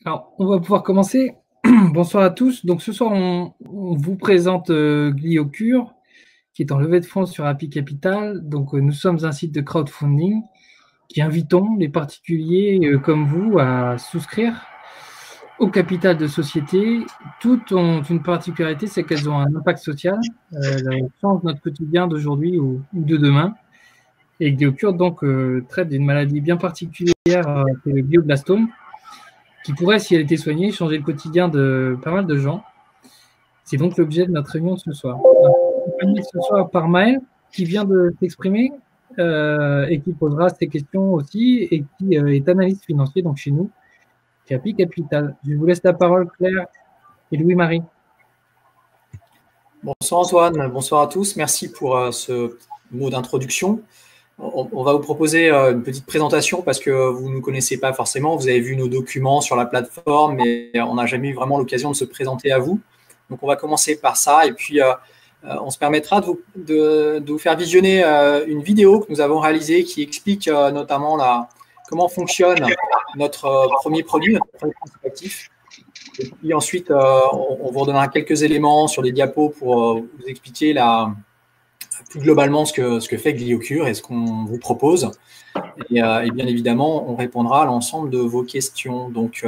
Alors, on va pouvoir commencer. Bonsoir à tous. Donc, ce soir, on vous présente Gliocure, qui est en levée de fonds sur Happy Capital. Donc, nous sommes un site de crowdfunding qui invitons les particuliers comme vous à souscrire au capital de sociétés. Toutes ont une particularité, c'est qu'elles ont un impact social. Elles changent notre quotidien d'aujourd'hui ou de demain. Et Gliocure, donc, traite d'une maladie bien particulière, c'est le glioblastome, qui pourrait, si elle était soignée, changer le quotidien de pas mal de gens. C'est donc l'objet de notre réunion de ce soir. Accompagné ce soir par Maël, qui vient de s'exprimer et qui posera ses questions aussi, et qui est analyste financier donc chez nous, chez Happy Capital. Je vous laisse la parole, Claire et Louis-Marie. Bonsoir Antoine, bonsoir à tous. Merci pour ce mot d'introduction. On va vous proposer une petite présentation parce que vous ne nous connaissez pas forcément. Vous avez vu nos documents sur la plateforme, mais on n'a jamais eu vraiment l'occasion de se présenter à vous. Donc, on va commencer par ça et puis on se permettra de vous faire visionner une vidéo que nous avons réalisée qui explique notamment comment fonctionne notre premier produit, notre premier principe actif. Et puis ensuite, on vous redonnera quelques éléments sur les diapos pour vous expliquer plus globalement ce que fait Gliocure et ce qu'on vous propose. Et bien évidemment, on répondra à l'ensemble de vos questions. Donc,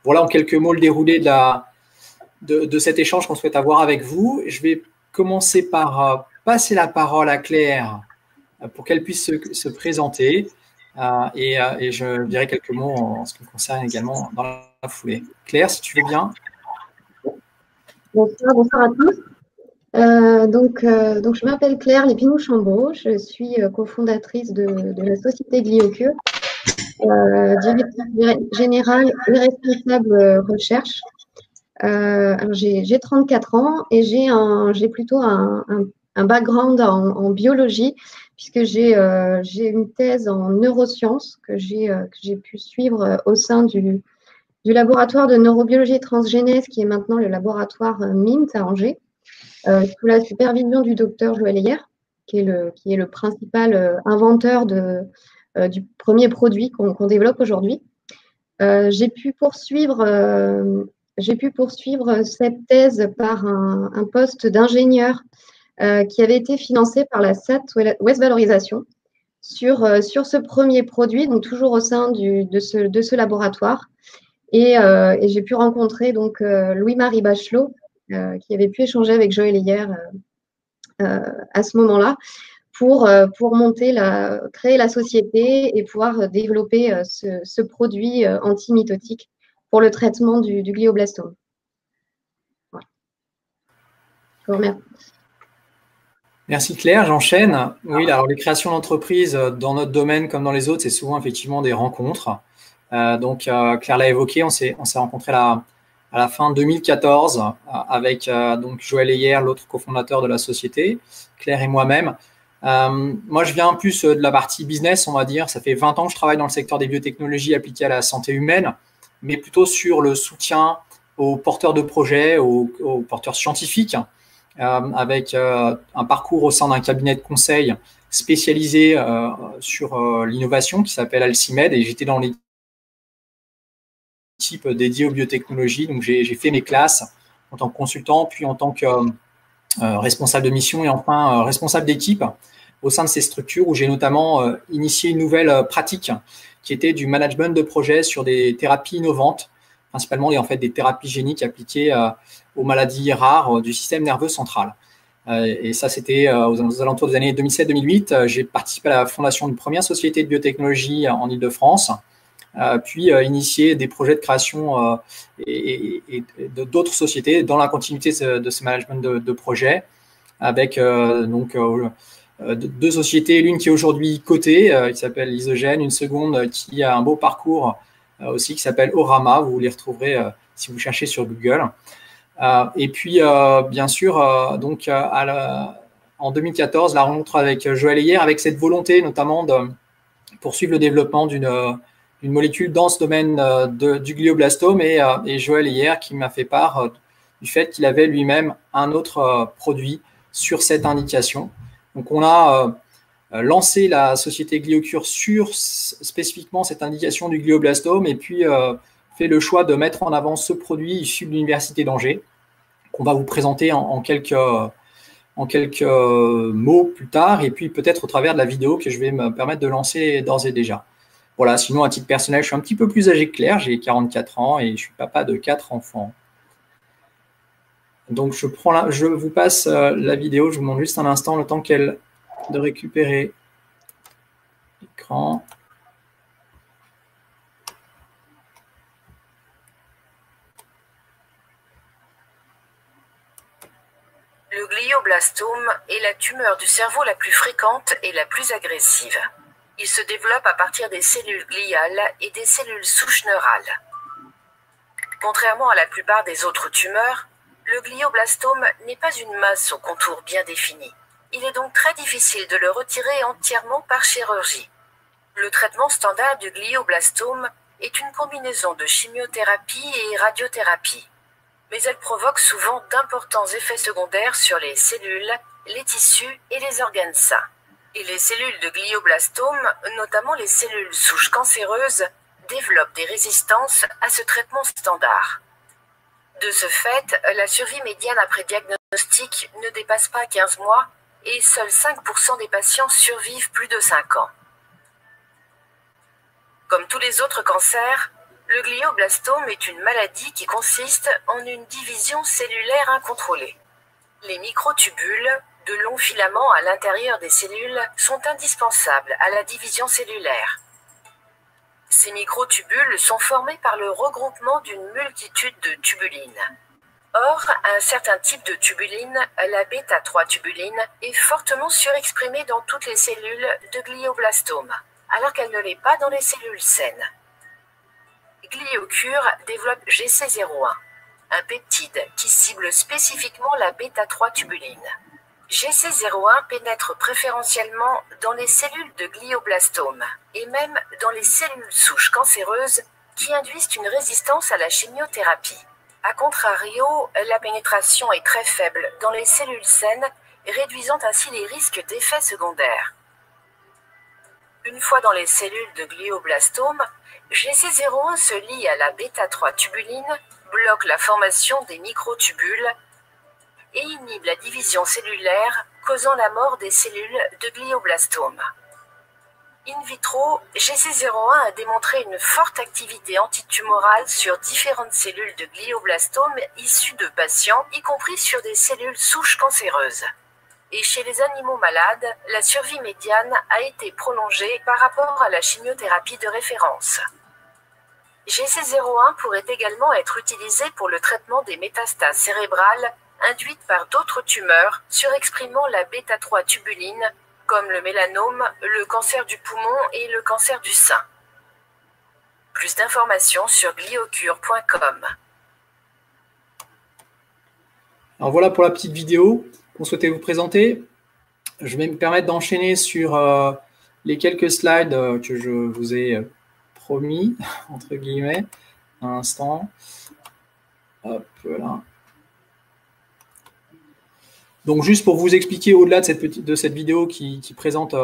voilà en quelques mots le déroulé de cet échange qu'on souhaite avoir avec vous. Je vais commencer par passer la parole à Claire pour qu'elle puisse se présenter. Et je dirai quelques mots en ce qui me concerne également dans la foulée. Claire, si tu veux bien. Bonsoir à tous. Donc, je m'appelle Claire Lépinou-Chambaud, je suis cofondatrice de la société Gliocure, directrice générale et responsable recherche. Alors j'ai 34 ans et j'ai plutôt un background en biologie, puisque j'ai une thèse en neurosciences que j'ai pu suivre au sein du laboratoire de neurobiologie et transgénèse, qui est maintenant le laboratoire MINT à Angers, sous la supervision du docteur Joël Heyer, qui est le principal inventeur du premier produit qu'on développe aujourd'hui. J'ai pu poursuivre cette thèse par un poste d'ingénieur qui avait été financé par la SAT West Valorisation sur ce premier produit, donc toujours au sein de ce laboratoire. Et j'ai pu rencontrer donc Louis-Marie Bachelot, qui avait pu échanger avec Joël Heyer à ce moment-là pour créer la société et pouvoir développer ce produit antimitotique pour le traitement du glioblastome. Voilà. Je vous remercie. Merci Claire, j'enchaîne. Oui, alors les créations d'entreprises dans notre domaine comme dans les autres, c'est souvent effectivement des rencontres. Donc Claire l'a évoqué, on s'est rencontrés à la fin 2014 avec donc Joël Heyer, l'autre cofondateur de la société, Claire et moi-même. Moi, je viens plus de la partie business, on va dire. Ça fait 20 ans que je travaille dans le secteur des biotechnologies appliquées à la santé humaine, mais plutôt sur le soutien aux porteurs de projets, aux porteurs scientifiques, avec un parcours au sein d'un cabinet de conseil spécialisé sur l'innovation qui s'appelle Alcimed, et j'étais dans l'équipe dédiée aux biotechnologies. Donc, j'ai fait mes classes en tant que consultant, puis en tant que responsable de mission et enfin responsable d'équipe au sein de ces structures où j'ai notamment initié une nouvelle pratique qui était du management de projets sur des thérapies innovantes, principalement en fait des thérapies géniques appliquées aux maladies rares du système nerveux central. Et ça, c'était aux alentours des années 2007-2008. J'ai participé à la fondation d'une première société de biotechnologie en Île-de-France, puis initié des projets de création et d'autres sociétés dans la continuité de ce management de projet, avec deux sociétés, l'une qui est aujourd'hui cotée, qui s'appelle Lysogène, une seconde qui a un beau parcours aussi, qui s'appelle Orama. Vous les retrouverez si vous cherchez sur Google. Et puis, bien sûr, en 2014, la rencontre avec Joël Heyer, avec cette volonté notamment de poursuivre le développement d'une molécule dans ce domaine du glioblastome, et Joël Heyer qui m'a fait part du fait qu'il avait lui-même un autre produit sur cette indication. Donc, on a lancé la société Gliocure sur spécifiquement cette indication du glioblastome, et puis fait le choix de mettre en avant ce produit issu de l'Université d'Angers, qu'on va vous présenter en quelques mots plus tard, et puis peut-être au travers de la vidéo que je vais me permettre de lancer d'ores et déjà. Voilà, sinon, à titre personnel, je suis un petit peu plus âgé que Claire, j'ai 44 ans et je suis papa de 4 enfants. Donc, je vous passe la vidéo, je vous demande juste un instant, le temps qu'elle de récupérer l'écran. Le glioblastome est la tumeur du cerveau la plus fréquente et la plus agressive. Il se développe à partir des cellules gliales et des cellules souches neurales. Contrairement à la plupart des autres tumeurs, le glioblastome n'est pas une masse au contour bien défini. Il est donc très difficile de le retirer entièrement par chirurgie. Le traitement standard du glioblastome est une combinaison de chimiothérapie et radiothérapie. Mais elle provoque souvent d'importants effets secondaires sur les cellules, les tissus et les organes sains. Et les cellules de glioblastome, notamment les cellules souches cancéreuses, développent des résistances à ce traitement standard. De ce fait, la survie médiane après diagnostic ne dépasse pas 15 mois et seuls 5% des patients survivent plus de 5 ans. Comme tous les autres cancers, le glioblastome est une maladie qui consiste en une division cellulaire incontrôlée. Les microtubules, de longs filaments à l'intérieur des cellules, sont indispensables à la division cellulaire. Ces microtubules sont formés par le regroupement d'une multitude de tubulines. Or, un certain type de tubuline, la bêta-3-tubuline, est fortement surexprimée dans toutes les cellules de glioblastome, alors qu'elle ne l'est pas dans les cellules saines. GlioCure développe GC01, un peptide qui cible spécifiquement la bêta-3-tubuline. GC01 pénètre préférentiellement dans les cellules de glioblastome et même dans les cellules souches cancéreuses qui induisent une résistance à la chimiothérapie. A contrario, la pénétration est très faible dans les cellules saines, réduisant ainsi les risques d'effets secondaires. Une fois dans les cellules de glioblastome, GC01 se lie à la bêta-3-tubuline, bloque la formation des microtubules et inhibe la division cellulaire, causant la mort des cellules de glioblastome. In vitro, GC01 a démontré une forte activité antitumorale sur différentes cellules de glioblastome issues de patients, y compris sur des cellules souches cancéreuses. Et chez les animaux malades, la survie médiane a été prolongée par rapport à la chimiothérapie de référence. GC01 pourrait également être utilisé pour le traitement des métastases cérébrales induites par d'autres tumeurs surexprimant la bêta-3-tubuline, comme le mélanome, le cancer du poumon et le cancer du sein. Plus d'informations sur gliocure.com. Alors voilà pour la petite vidéo qu'on souhaitait vous présenter. Je vais me permettre d'enchaîner sur les quelques slides que je vous ai promis, entre guillemets, un instant. Hop là. Donc, juste pour vous expliquer au-delà de cette vidéo qui présente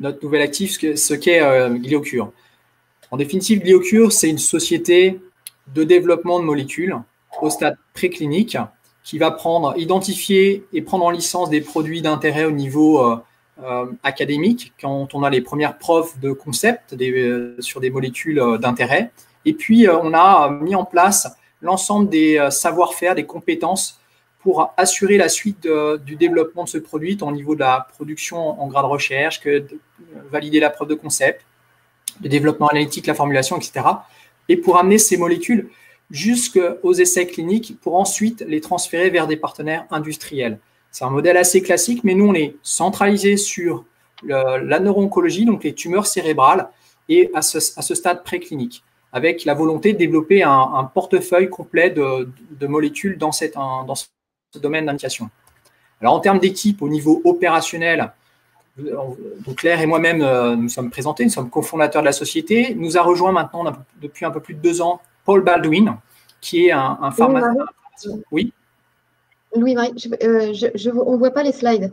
notre nouvel actif, ce qu'est GlioCure. En définitive, GlioCure, c'est une société de développement de molécules au stade préclinique qui va identifier et prendre en licence des produits d'intérêt au niveau académique, quand on a les premières preuves de concept sur des molécules d'intérêt. Et puis, on a mis en place l'ensemble des savoir-faire, des compétences pour assurer la suite du développement de ce produit, tant au niveau de la production en grade de recherche que de valider la preuve de concept, le développement analytique, la formulation, etc. Et pour amener ces molécules jusqu'aux essais cliniques pour ensuite les transférer vers des partenaires industriels. C'est un modèle assez classique, mais nous, on est centralisé sur la neuro-oncologie, donc les tumeurs cérébrales, et à ce stade préclinique, avec la volonté de développer un portefeuille complet de molécules dans ce domaine d'indication. Alors, en termes d'équipe, au niveau opérationnel, donc Claire et moi-même, nous sommes présentés, nous sommes cofondateurs de la société. Nous a rejoint maintenant, depuis un peu plus de 2 ans, Paul Baldwin, qui est un pharmacien. Oui. Louis-Marie, on ne voit pas les slides.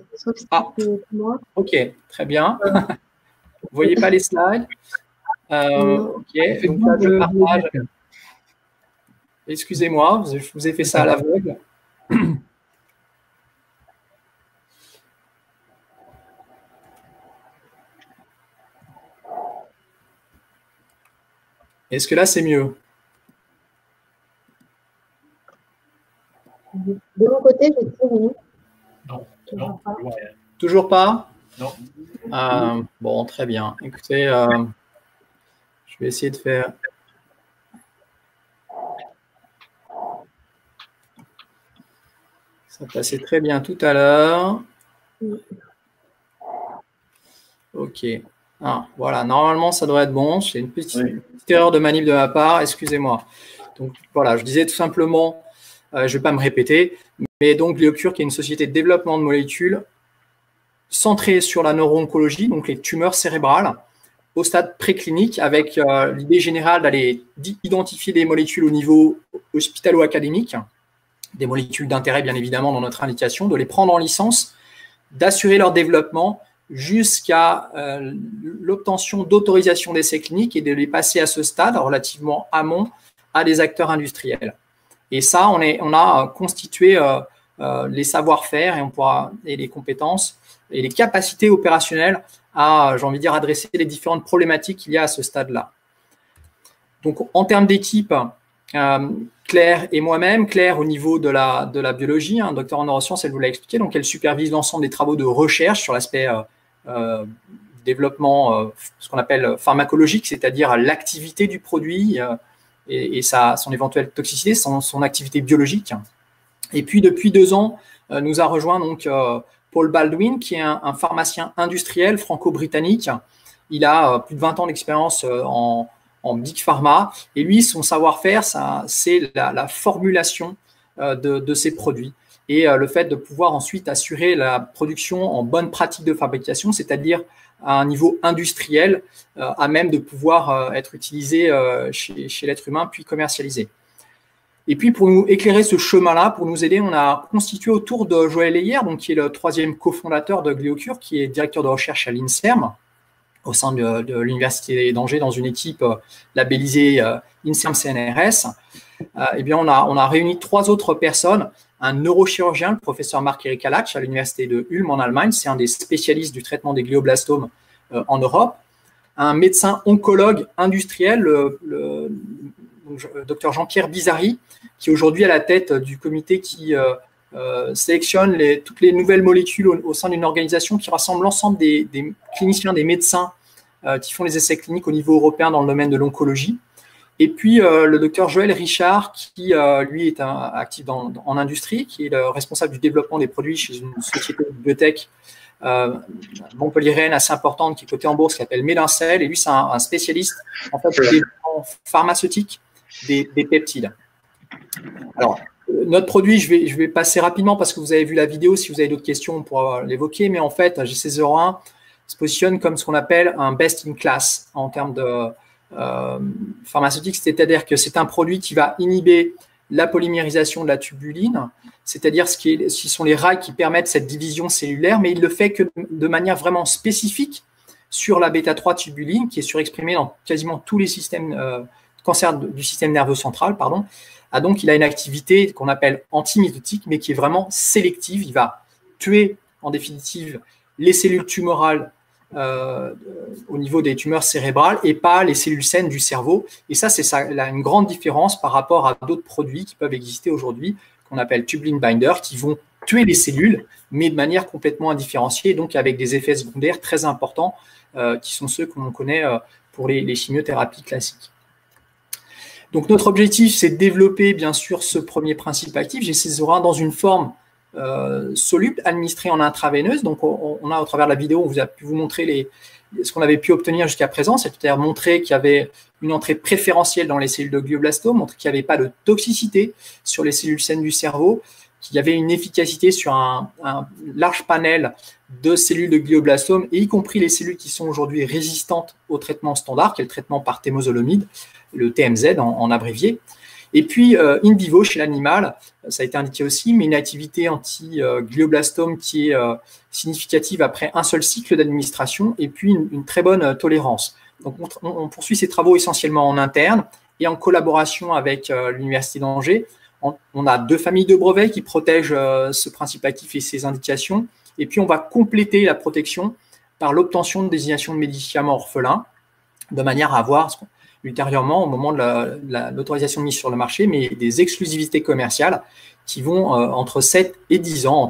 Moi. Ok, très bien. Vous ne voyez pas les slides. Ok, donc là, je partage. Excusez-moi, je vous ai fait ça à l'aveugle. Est-ce que là, c'est mieux? De mon côté, j'ai tout mis. Non, Toujours pas? non. Bon, très bien. Écoutez, je vais essayer de faire… Ça passait très bien tout à l'heure. OK. Voilà, normalement, ça devrait être bon. C'est une petite erreur de manip de ma part, excusez-moi. Donc, voilà, je disais tout simplement, je ne vais pas me répéter, mais donc Gliocure, qui est une société de développement de molécules centrée sur la neuro-oncologie, donc les tumeurs cérébrales, au stade préclinique, avec l'idée générale d'aller identifier des molécules au niveau hospitalo-académique, des molécules d'intérêt, bien évidemment, dans notre indication, de les prendre en licence, d'assurer leur développement jusqu'à l'obtention d'autorisation d'essais cliniques et de les passer à ce stade relativement amont à des acteurs industriels. Et ça, on a constitué les savoir-faire et les compétences et les capacités opérationnelles à, j'ai envie de dire, adresser les différentes problématiques qu'il y a à ce stade-là. Donc, en termes d'équipe, Claire et moi-même, Claire au niveau de la biologie, docteur en neurosciences, elle vous l'a expliqué, donc elle supervise l'ensemble des travaux de recherche sur l'aspect développement, ce qu'on appelle pharmacologique, c'est-à-dire l'activité du produit et son éventuelle toxicité, son activité biologique. Et puis depuis 2 ans, nous a rejoint donc Paul Baldwin, qui est un pharmacien industriel franco-britannique. Il a plus de 20 ans d'expérience en Big Pharma. Et lui, son savoir-faire, c'est la formulation de ces produits et le fait de pouvoir ensuite assurer la production en bonne pratique de fabrication, c'est-à-dire à un niveau industriel, à même de pouvoir être utilisé chez l'être humain, puis commercialisé. Et puis, pour nous éclairer ce chemin-là, pour nous aider, on a constitué autour de Joël Heyer, donc qui est le 3e cofondateur de Gliocure, qui est directeur de recherche à l'INSERM, au sein de l'Université d'Angers, dans une équipe labellisée INSERM CNRS. Eh bien, on a réuni 3 autres personnes, un neurochirurgien, le professeur Marc-Éric Alach, à l'Université de Ulm en Allemagne, c'est un des spécialistes du traitement des glioblastomes en Europe, un médecin oncologue industriel, le docteur Jean-Pierre Bizarri, qui est aujourd'hui à la tête du comité qui sélectionne toutes les nouvelles molécules au sein d'une organisation qui rassemble l'ensemble des cliniciens, des médecins qui font les essais cliniques au niveau européen dans le domaine de l'oncologie. Et puis le docteur Joël Richard, qui lui est actif en industrie, qui est le responsable du développement des produits chez une société de biotech montpelliéraine assez importante qui est cotée en bourse, qui s'appelle Medincell. Et lui, c'est un spécialiste en fait, de développement pharmaceutique des peptides. Alors, notre produit, je vais passer rapidement parce que vous avez vu la vidéo. Si vous avez d'autres questions, on pourra l'évoquer. Mais en fait, GC01 se positionne comme ce qu'on appelle un best in class en termes de pharmaceutique, c'est-à-dire que c'est un produit qui va inhiber la polymérisation de la tubuline, c'est-à-dire ce sont les rails qui permettent cette division cellulaire, mais il le fait que de manière vraiment spécifique sur la bêta-3 tubuline, qui est surexprimée dans quasiment tous les systèmes cancer du système nerveux central, pardon. Donc il a une activité qu'on appelle antimitotique, mais qui est vraiment sélective. Il va tuer en définitive les cellules tumorales au niveau des tumeurs cérébrales et pas les cellules saines du cerveau. Et ça, c'est une grande différence par rapport à d'autres produits qui peuvent exister aujourd'hui, qu'on appelle tubulin binder, qui vont tuer les cellules, mais de manière complètement indifférenciée, donc avec des effets secondaires très importants, qui sont ceux que l'on connaît pour les chimiothérapies classiques. Donc notre objectif, c'est de développer bien sûr ce premier principe actif, GC01, dans une forme soluble, administrée en intraveineuse. Donc on a, au travers de la vidéo, on vous a pu vous montrer ce qu'on avait pu obtenir jusqu'à présent, c'est-à-dire montrer qu'il y avait une entrée préférentielle dans les cellules de glioblastome, montrer qu'il n'y avait pas de toxicité sur les cellules saines du cerveau, qu'il y avait une efficacité sur un large panel de cellules de glioblastome, et y compris les cellules qui sont aujourd'hui résistantes au traitement standard, qui est le traitement par temozolomide, le TMZ en abrévié. Et puis, in vivo, chez l'animal, ça a été indiqué aussi, mais une activité anti-glioblastome qui est significative après un seul cycle d'administration, et puis une très bonne tolérance. Donc, on poursuit ces travaux essentiellement en interne, et en collaboration avec l'Université d'Angers, on a 2 familles de brevets qui protègent ce principe actif et ses indications. Et puis, on va compléter la protection par l'obtention de désignation de médicaments orphelins, de manière à avoir ultérieurement, au moment de l'autorisation de mise sur le marché, mais des exclusivités commerciales qui vont entre 7 et 10 ans,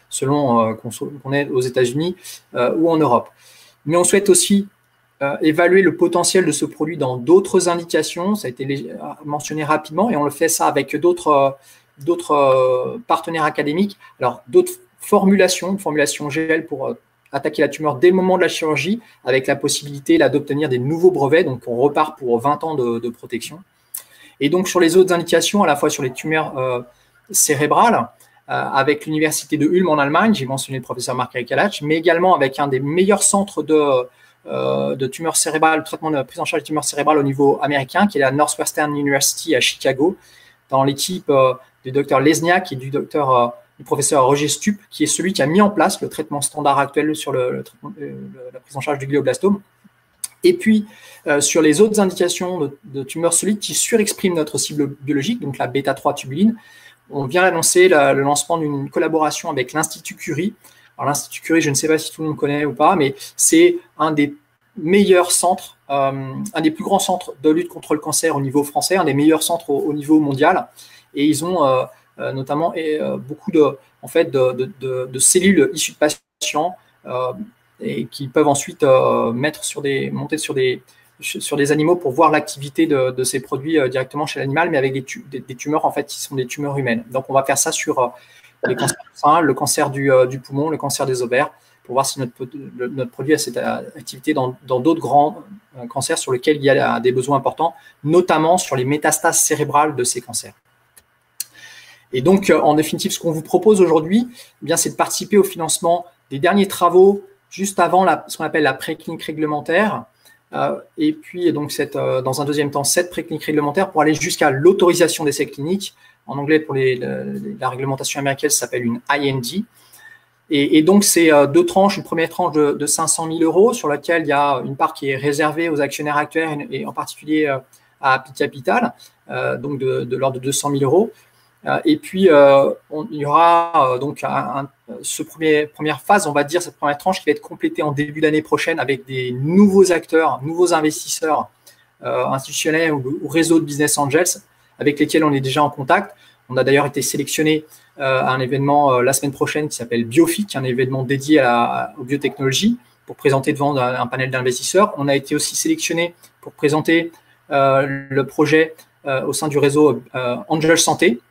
selon qu'on est aux États-Unis ou en Europe. Mais on souhaite aussi évaluer le potentiel de ce produit dans d'autres indications. Ça a été mentionné rapidement et on le fait ça avec d'autres partenaires académiques. Alors, d'autres formulations, gel pour attaquer la tumeur dès le moment de la chirurgie, avec la possibilité là d'obtenir des nouveaux brevets. Donc, on repart pour 20 ans de protection. Et donc, sur les autres indications, à la fois sur les tumeurs cérébrales, avec l'université de Ulm en Allemagne, j'ai mentionné le professeur Marc-Eric Kalach, mais également avec un des meilleurs centres de tumeurs cérébrales, traitement de prise en charge de tumeurs cérébrales au niveau américain, qui est la Northwestern University à Chicago, dans l'équipe du docteur Lesniak et du professeur Roger Stupp, qui est celui qui a mis en place le traitement standard actuel sur la prise en charge du glioblastome. Et puis, sur les autres indications de tumeurs solides qui surexpriment notre cible biologique, donc la bêta-3 tubuline, on vient d'annoncer le lancement d'une collaboration avec l'Institut Curie. Alors, l'Institut Curie, je ne sais pas si tout le monde connaît ou pas, mais c'est un des meilleurs centres, un des plus grands centres de lutte contre le cancer au niveau français, un des meilleurs centres au niveau mondial. Et ils ont notamment beaucoup de cellules issues de patients et qui peuvent ensuite monter sur des animaux pour voir l'activité de ces produits directement chez l'animal, mais avec des tumeurs en fait qui sont des tumeurs humaines. Donc on va faire ça sur les cancers du sein, le cancer du poumon, le cancer des ovaires, pour voir si notre produit a cette activité dans d'autres grands cancers sur lesquels il y a des besoins importants, notamment sur les métastases cérébrales de ces cancers. Et donc, en définitive, ce qu'on vous propose aujourd'hui, eh bien, c'est de participer au financement des derniers travaux juste avant ce qu'on appelle la préclinique réglementaire. Et puis, donc, dans un deuxième temps, cette préclinique réglementaire pour aller jusqu'à l'autorisation d'essais cliniques. En anglais, pour la réglementation américaine, ça s'appelle une IND. Et donc, c'est 2 tranches. Une première tranche de 500 000 € sur laquelle il y a une part qui est réservée aux actionnaires actuels et en particulier à Happy Capital, donc de l'ordre de 200 000 €. Et puis, il y aura donc première phase, on va dire, cette première tranche qui va être complétée en début d'année prochaine avec des nouveaux acteurs, nouveaux investisseurs institutionnels ou réseaux de business angels avec lesquels on est déjà en contact. On a d'ailleurs été sélectionné à un événement la semaine prochaine qui s'appelle Biofic, un événement dédié aux biotechnologies pour présenter devant un panel d'investisseurs. On a été aussi sélectionné pour présenter le projet au sein du réseau Angel Santé,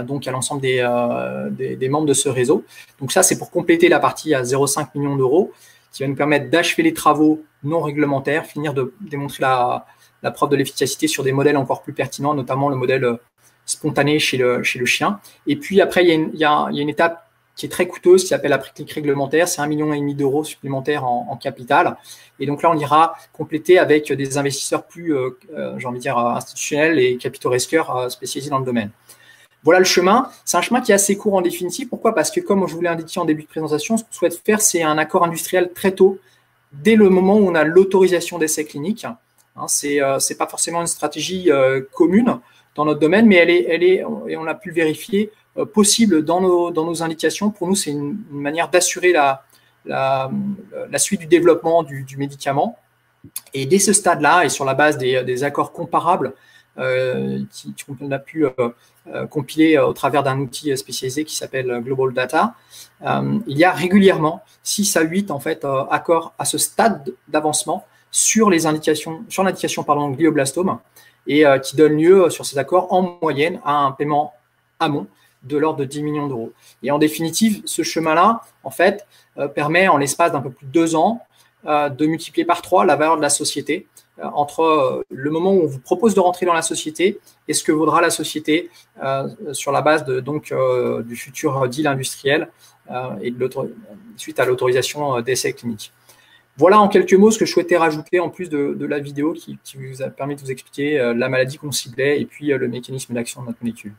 donc à l'ensemble des membres de ce réseau. Donc ça, c'est pour compléter la partie à 0,5 million € qui va nous permettre d'achever les travaux non réglementaires, finir de démontrer la preuve de l'efficacité sur des modèles encore plus pertinents, notamment le modèle spontané chez le chien. Et puis après, il y a une étape qui est très coûteuse, qui s'appelle la préclinique réglementaire. C'est 1,5 million € supplémentaires en capital. Et donc là, on ira compléter avec des investisseurs plus, j'ai envie de dire, institutionnels et capitaux risqueurs spécialisés dans le domaine. Voilà le chemin. C'est un chemin qui est assez court en définitive. Pourquoi? Parce que comme je vous l'ai indiqué en début de présentation, ce qu'on souhaite faire, c'est un accord industriel très tôt, dès le moment où on a l'autorisation d'essais cliniques. C'est pas forcément une stratégie commune dans notre domaine, mais elle est, et on l'a pu le vérifier, possible dans nos indications. Pour nous, c'est une manière d'assurer la suite du développement du médicament. Et dès ce stade-là, et sur la base des accords comparables qu'on a pu compiler au travers d'un outil spécialisé qui s'appelle Global Data, il y a régulièrement 6 à 8 en fait, accords à ce stade d'avancement sur l'indication glioblastome et qui donne lieu sur ces accords en moyenne à un paiement amont de l'ordre de 10 millions €. Et en définitive, ce chemin-là, en fait, permet en l'espace d'un peu plus de 2 ans de multiplier par 3 la valeur de la société entre le moment où on vous propose de rentrer dans la société et ce que vaudra la société sur la base du futur deal industriel et suite à l'autorisation d'essais cliniques. Voilà en quelques mots ce que je souhaitais rajouter en plus de la vidéo qui vous a permis de vous expliquer la maladie qu'on ciblait et puis le mécanisme d'action de notre molécule.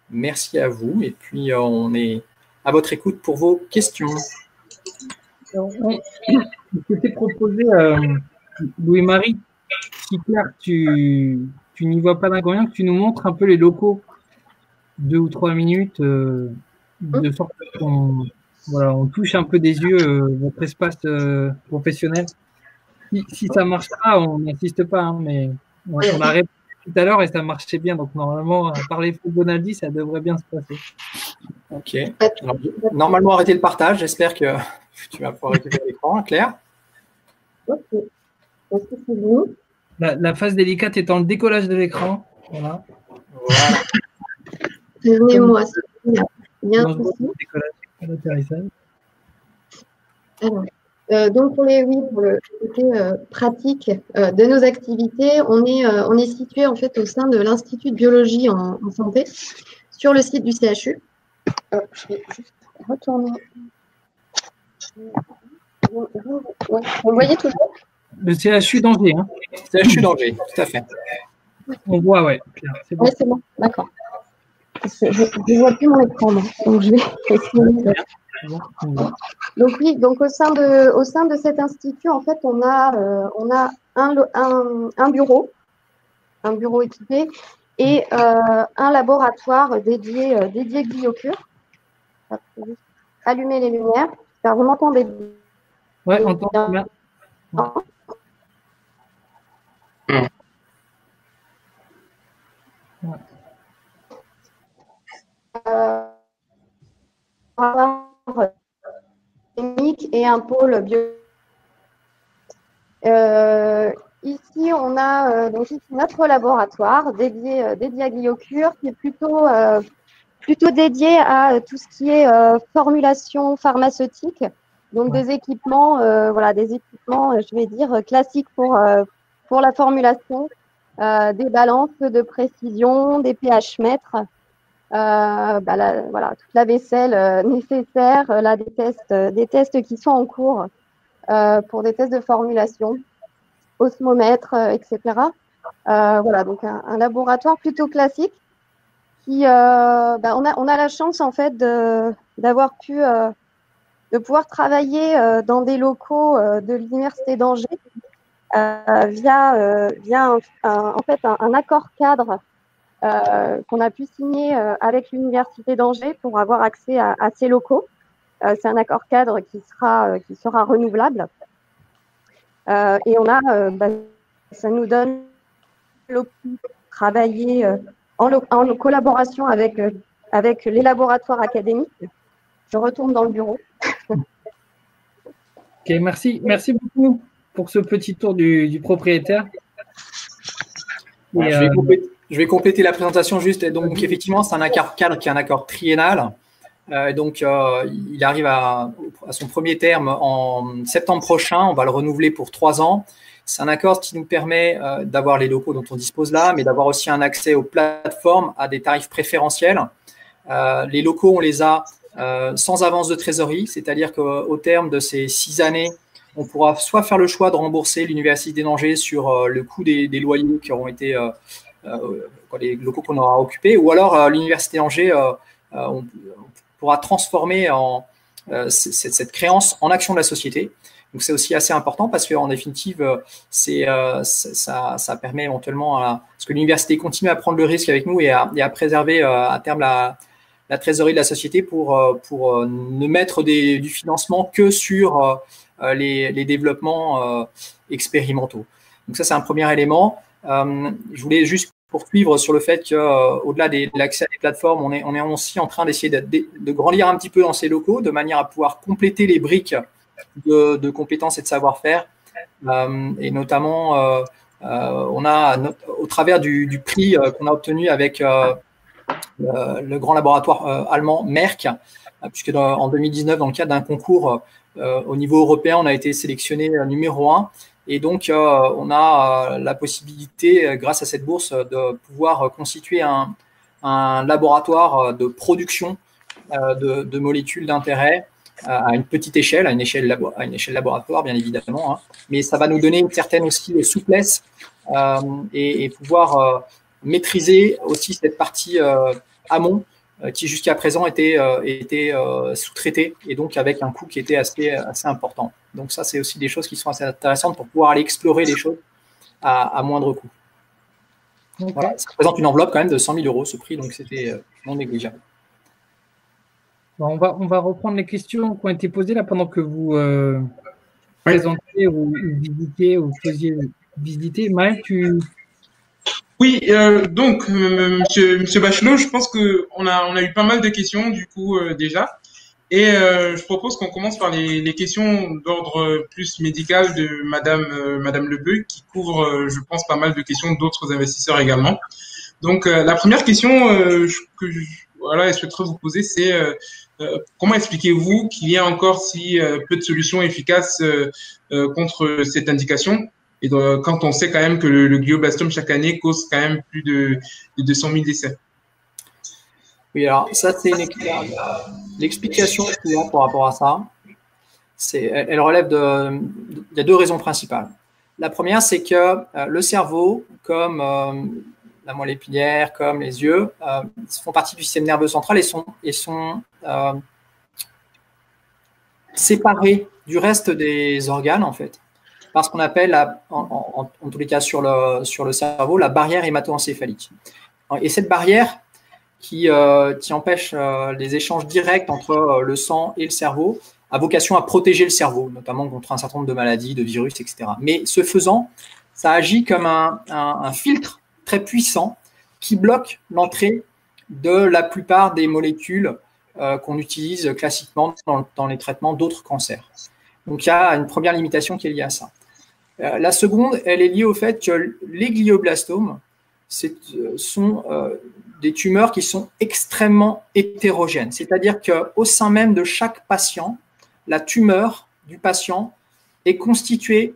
Merci à vous et puis on est à votre écoute pour vos questions. Je t'ai proposé, Louis-Marie, si Claire, tu n'y vois pas d'inconvénient, que tu nous montres un peu les locaux, 2 ou 3 minutes, de sorte qu'on voilà, on touche un peu des yeux votre espace professionnel. Si ça marche pas, on n'insiste pas, hein, mais on a répété tout à l'heure et ça marchait bien. Donc normalement, à part les Bonaldi, ça devrait bien se passer. Ok. Alors, normalement, arrêtez le partage. J'espère que tu vas pouvoir récupérer l'écran, Claire. Ok. Est-ce que c'est bon? La phase délicate étant le décollage de l'écran. Voilà. Voilà. Prévenez-moi s'il y a un Dans le souci. décollage et l'atterrissage. Alors, donc pour le côté pratique de nos activités, on est situé en fait au sein de l'Institut de biologie en santé sur le site du CHU. Je vais juste retourner. Ouais. Vous voyez toujours? Le CHU d'Angers. Hein. CHU d'Angers, tout à fait. On voit, ouais. Claire, c'est bon. Oui, c'est bon, d'accord. Je ne vois plus mon écran, moi, donc je vais essayer. Donc oui, donc au sein de cet institut, en fait, on a un bureau équipé et un laboratoire dédié Gliocure. Allumer les lumières. Alors, vous m'entendez bien? Ouais, on entend bien. Et un pôle bio. Ici, on a donc ici notre laboratoire dédié à Gliocure, qui est plutôt dédié à tout ce qui est formulation pharmaceutique. Donc des équipements, je vais dire classiques pour la formulation, des balances de précision, des pH mètres. Voilà, toute la vaisselle nécessaire, là, des tests qui sont en cours pour des tests de formulation, osmomètre, etc. Voilà, donc un laboratoire plutôt classique qui, on a la chance en fait d'avoir pu de pouvoir travailler dans des locaux de l'Université d'Angers via un accord cadre qu'on a pu signer avec l'Université d'Angers pour avoir accès à ces locaux. C'est un accord cadre qui sera renouvelable. Et ça nous donne l'option de travailler en collaboration avec les laboratoires académiques. Je retourne dans le bureau. Ok, merci beaucoup pour ce petit tour du propriétaire. Et, je vais compléter la présentation juste. Donc, effectivement, c'est un accord cadre qui est un accord triennal. Il arrive à son premier terme en septembre prochain. On va le renouveler pour 3 ans. C'est un accord qui nous permet d'avoir les locaux dont on dispose là, mais d'avoir aussi un accès aux plateformes à des tarifs préférentiels. Les locaux, on les a sans avance de trésorerie, c'est-à-dire qu'au terme de ces 6 années, on pourra soit faire le choix de rembourser l'Université d'Angers sur le coût des loyers qui auront été les locaux qu'on aura occupés, ou alors l'Université d'Angers on pourra transformer cette créance en action de la société. Donc c'est aussi assez important parce qu'en définitive, ça permet éventuellement à ce que l'université continue à prendre le risque avec nous et à préserver à terme la trésorerie de la société pour ne mettre du financement que sur les développements expérimentaux. Donc ça, c'est un premier élément. Je voulais juste poursuivre sur le fait qu'au-delà de l'accès à des plateformes, on est aussi en train d'essayer de grandir un petit peu dans ces locaux de manière à pouvoir compléter les briques de compétences et de savoir-faire. Et notamment, on a, au travers du prix qu'on a obtenu avec le grand laboratoire allemand Merck, puisque en 2019, dans le cadre d'un concours au niveau européen, on a été sélectionné numéro 1. Et donc, on a la possibilité, grâce à cette bourse, de pouvoir constituer un laboratoire de production de molécules d'intérêt à une petite échelle, à une échelle laboratoire, bien évidemment. Hein. Mais ça va nous donner une certaine aussi souplesse et pouvoir maîtriser aussi cette partie amont qui jusqu'à présent était sous-traité et donc avec un coût qui était assez important. Donc ça, c'est aussi des choses qui sont assez intéressantes pour pouvoir aller explorer les choses à moindre coût. Ok. Voilà, ça représente une enveloppe quand même de 100 000 euros, ce prix, donc c'était non négligeable. Bon, on va reprendre les questions qui ont été posées là pendant que vous présentiez ou visitiez ou faisiez visiter. Maël, Oui, donc, monsieur Bachelot, je pense on a eu pas mal de questions du coup déjà. Et je propose qu'on commence par les questions d'ordre plus médical de Madame Lebeu, qui couvre, je pense, pas mal de questions d'autres investisseurs également. Donc, la première question voilà, elle souhaiterait vous poser, c'est comment expliquez-vous qu'il y a encore si peu de solutions efficaces contre cette indication? Et quand on sait quand même que le glioblastome chaque année cause quand même plus de 200 000 décès. Oui, alors ça, c'est l'explication qu'il y a par rapport à ça. Elle relève il y a deux raisons principales. La première, c'est que le cerveau, comme la moelle épinière, comme les yeux, font partie du système nerveux central et sont séparés du reste des organes, en fait, par ce qu'on appelle, en tous les cas sur le cerveau, la barrière hémato-encéphalique. Et cette barrière qui empêche les échanges directs entre le sang et le cerveau a vocation à protéger le cerveau, notamment contre un certain nombre de maladies, de virus, etc. Mais ce faisant, ça agit comme un filtre très puissant qui bloque l'entrée de la plupart des molécules qu'on utilise classiquement dans les traitements d'autres cancers. Donc il y a une première limitation qui est liée à ça. La seconde, elle est liée au fait que les glioblastomes sont des tumeurs qui sont extrêmement hétérogènes. C'est-à-dire qu'au sein même de chaque patient, la tumeur du patient est constituée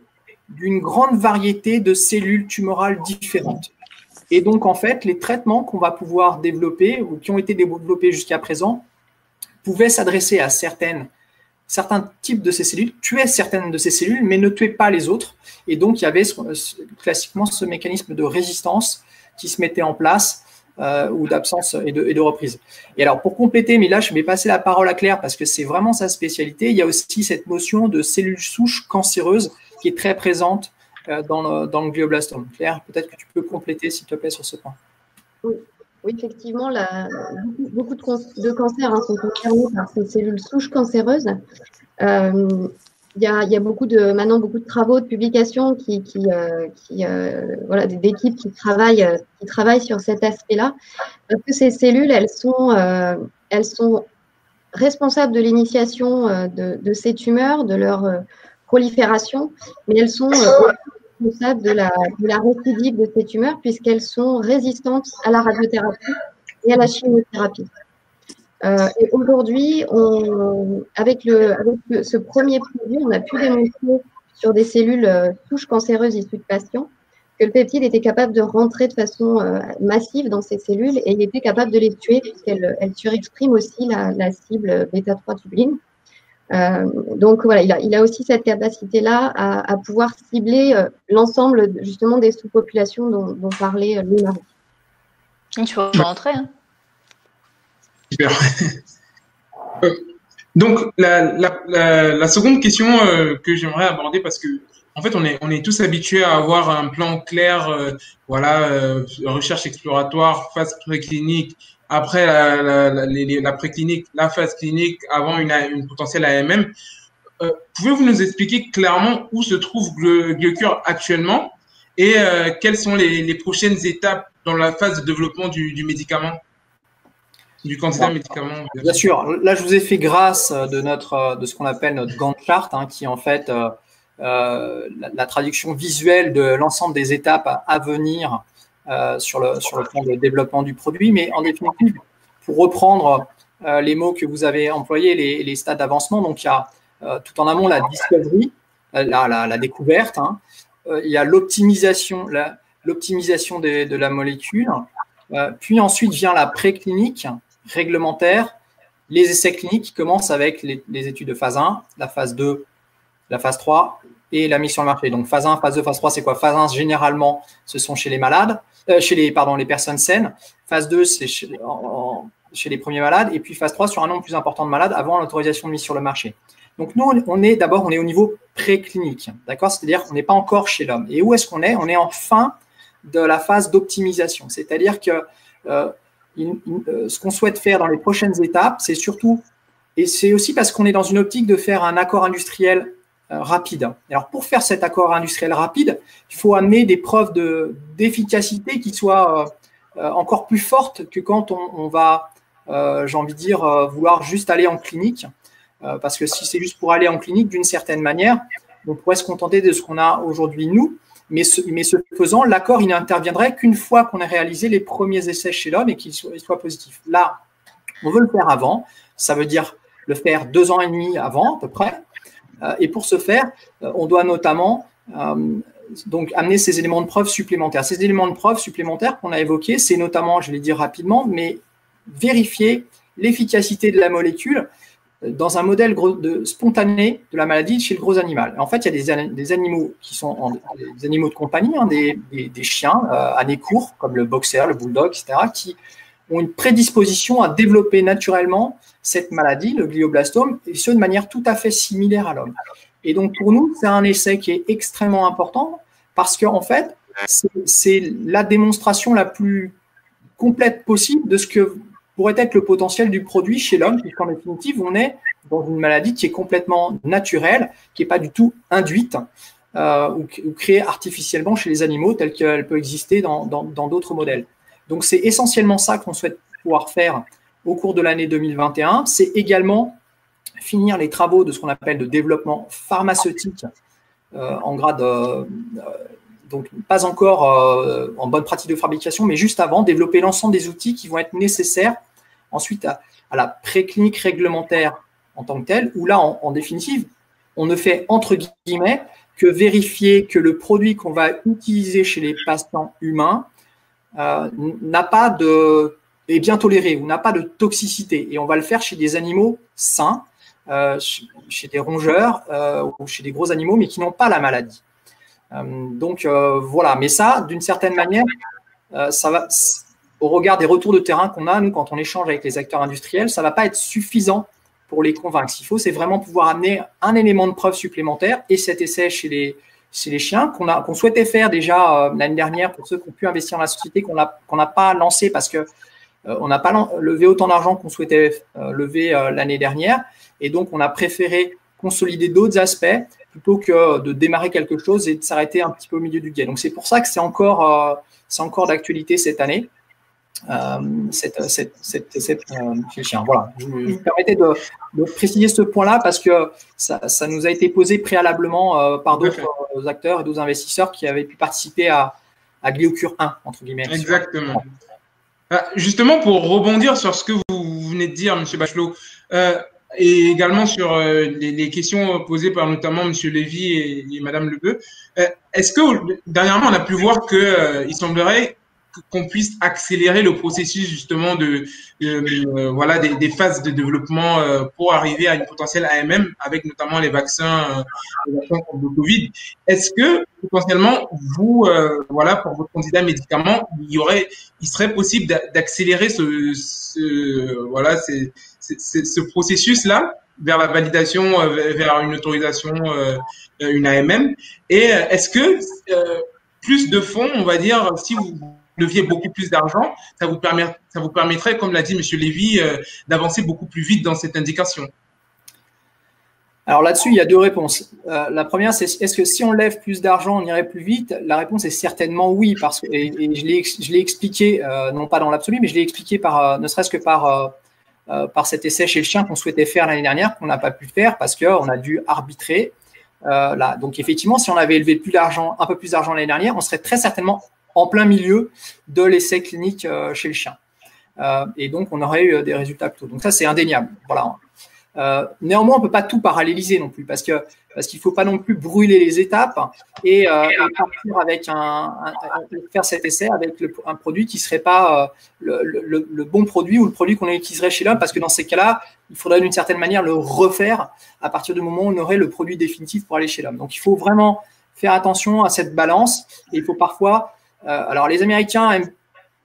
d'une grande variété de cellules tumorales différentes. Et donc, en fait, les traitements qu'on va pouvoir développer ou qui ont été développés jusqu'à présent pouvaient s'adresser à certains types de ces cellules, tuer certaines de ces cellules, mais ne tuer pas les autres. Et donc, il y avait classiquement ce mécanisme de résistance qui se mettait en place ou d'absence et de reprise. Et alors, pour compléter, mais là, je vais passer la parole à Claire parce que c'est vraiment sa spécialité, il y a aussi cette notion de cellules souches cancéreuses qui est très présente dans le glioblastome. Claire, peut-être que tu peux compléter, s'il te plaît, sur ce point. Oui, effectivement, beaucoup de cancers sont concernés par ces cellules souches cancéreuses. Il y a maintenant beaucoup de travaux, de publications d'équipes qui travaillent sur cet aspect-là. Parce que ces cellules, elles sont responsables de l'initiation de ces tumeurs, de leur prolifération, mais elles sont responsables de la récidive de ces tumeurs puisqu'elles sont résistantes à la radiothérapie et à la chimiothérapie. Et aujourd'hui, avec ce premier produit, on a pu démontrer sur des cellules souches cancéreuses issues de patients que le peptide était capable de rentrer de façon massive dans ces cellules et il était capable de les tuer puisqu'elle surexprime aussi la cible bêta-3 tubuline. Donc voilà, il a aussi cette capacité-là à pouvoir cibler l'ensemble justement des sous-populations dont parlait Louis-Marie. Tu peux rentrer, hein. Super. Donc, la seconde question que j'aimerais aborder, parce que en fait, on est tous habitués à avoir un plan clair, recherche exploratoire, phase préclinique, après la préclinique, la phase clinique, avant une potentielle AMM. Pouvez-vous nous expliquer clairement où se trouve GlioCure actuellement et quelles sont les prochaines étapes dans la phase de développement du médicament? Du candidat médicament. Bien sûr. Là, je vous ai fait grâce de ce qu'on appelle notre Gantt chart, qui est en fait la traduction visuelle de l'ensemble des étapes à venir sur le plan de développement du produit. Mais en définitive, pour reprendre les mots que vous avez employés, les stades d'avancement, donc il y a tout en amont la discovery, la découverte, il y a l'optimisation de la molécule, puis ensuite vient la préclinique réglementaire, les essais cliniques qui commencent avec les études de phase 1, la phase 2, la phase 3 et la mise sur le marché. Donc phase 1, phase 2, phase 3, c'est quoi? Phase 1, généralement, ce sont chez les malades, chez les personnes saines. Phase 2, c'est chez les premiers malades. Et puis phase 3, sur un nombre plus important de malades avant l'autorisation de mise sur le marché. Donc nous, on est au niveau préclinique, d'accord? C'est-à-dire qu'on n'est pas encore chez l'homme. Et où est-ce qu'on est? On est en fin de la phase d'optimisation. C'est-à-dire que ce qu'on souhaite faire dans les prochaines étapes, c'est surtout, et c'est aussi parce qu'on est dans une optique de faire un accord industriel rapide. Alors pour faire cet accord industriel rapide, il faut amener des preuves d'efficacité qui soient encore plus fortes que quand on va, j'ai envie de dire, vouloir juste aller en clinique. Parce que si c'est juste pour aller en clinique, d'une certaine manière, on pourrait se contenter de ce qu'on a aujourd'hui nous, mais ce faisant, l'accord, il n'interviendrait qu'une fois qu'on a réalisé les premiers essais chez l'homme et qu'il soit positif. Là, on veut le faire avant, ça veut dire le faire 2 ans et demi avant, à peu près. Et pour ce faire, on doit notamment donc amener ces éléments de preuve supplémentaires. Ces éléments de preuve supplémentaires qu'on a évoqués, c'est notamment, je vais les dire rapidement, mais vérifier l'efficacité de la molécule dans un modèle spontané de la maladie chez le gros animal. En fait, il y a des animaux qui sont des animaux de compagnie, hein, des chiens à nez court, comme le boxer, le bulldog, etc., qui ont une prédisposition à développer naturellement cette maladie, le glioblastome, et ce de manière tout à fait similaire à l'homme. Et donc, pour nous, c'est un essai qui est extrêmement important parce qu'en fait, c'est la démonstration la plus complète possible de ce que pourrait être le potentiel du produit chez l'homme, puisqu'en définitive, on est dans une maladie qui est complètement naturelle, qui n'est pas du tout induite ou créée artificiellement chez les animaux, telle qu'elle peut exister dans d'autres modèles. Donc, c'est essentiellement ça qu'on souhaite pouvoir faire au cours de l'année 2021. C'est également finir les travaux de ce qu'on appelle de développement pharmaceutique en grade, donc pas encore en bonne pratique de fabrication, mais juste avant, développer l'ensemble des outils qui vont être nécessaires ensuite à la préclinique réglementaire en tant que telle, où là, en définitive, on ne fait entre guillemets que vérifier que le produit qu'on va utiliser chez les patients humains n'a pas est bien toléré ou n'a pas de toxicité. Et on va le faire chez des animaux sains, chez des rongeurs ou chez des gros animaux, mais qui n'ont pas la maladie. Donc voilà, mais ça, d'une certaine manière, ça va, au regard des retours de terrain qu'on a, nous, quand on échange avec les acteurs industriels, ça ne va pas être suffisant pour les convaincre. Ce qu'il faut, c'est vraiment pouvoir amener un élément de preuve supplémentaire, et cet essai chez les chiens, qu'on souhaitait faire déjà l'année dernière pour ceux qui ont pu investir dans la société, qu'on n'a pas lancé parce que on n'a pas levé autant d'argent qu'on souhaitait lever l'année dernière, et donc on a préféré consolider d'autres aspects plutôt que de démarrer quelque chose et de s'arrêter un petit peu au milieu du gué. Donc c'est pour ça que c'est encore d'actualité cette année. Chez le chien. Voilà. Je me permettais de préciser ce point-là parce que ça nous a été posé préalablement par d'autres acteurs et d'autres investisseurs qui avaient pu participer à GlioCure 1, entre guillemets. Exactement. Justement, pour rebondir sur ce que vous venez de dire, M. Bachelot, et également sur les questions posées par notamment M. Lévy et Mme Lebeu, est-ce que dernièrement, on a pu voir qu'il semblerait qu'on puisse accélérer le processus justement voilà, des phases de développement pour arriver à une potentielle AMM avec notamment les vaccins contre le Covid. Est-ce que potentiellement vous, voilà, pour votre candidat médicament, il serait possible d'accélérer voilà, ce processus-là vers la validation, vers une autorisation, une AMM? Et est-ce que plus de fonds, on va dire, si vous leviez beaucoup plus d'argent, ça vous permettrait, comme l'a dit M. Lévy, d'avancer beaucoup plus vite dans cette indication? Alors là-dessus, il y a 2 réponses. La première, c'est est-ce que si on lève plus d'argent, on irait plus vite? La réponse est certainement oui, parce que, et je l'ai expliqué, non pas dans l'absolu, mais je l'ai expliqué ne serait-ce que par cet essai chez le chien qu'on souhaitait faire l'année dernière, qu'on n'a pas pu faire parce qu'on a dû arbitrer. Là. Donc effectivement, si on avait élevé un peu plus d'argent l'année dernière, on serait très certainement en plein milieu de l'essai clinique chez le chien. Et donc, on aurait eu des résultats plus tôt. Donc ça, c'est indéniable. Voilà. Néanmoins, on ne peut pas tout paralléliser non plus parce qu'il ne faut pas non plus brûler les étapes et partir avec faire cet essai avec un produit qui ne serait pas le bon produit ou le produit qu'on utiliserait chez l'homme, parce que dans ces cas-là, il faudrait d'une certaine manière le refaire à partir du moment où on aurait le produit définitif pour aller chez l'homme. Donc, il faut vraiment faire attention à cette balance et il faut parfois… alors, les Américains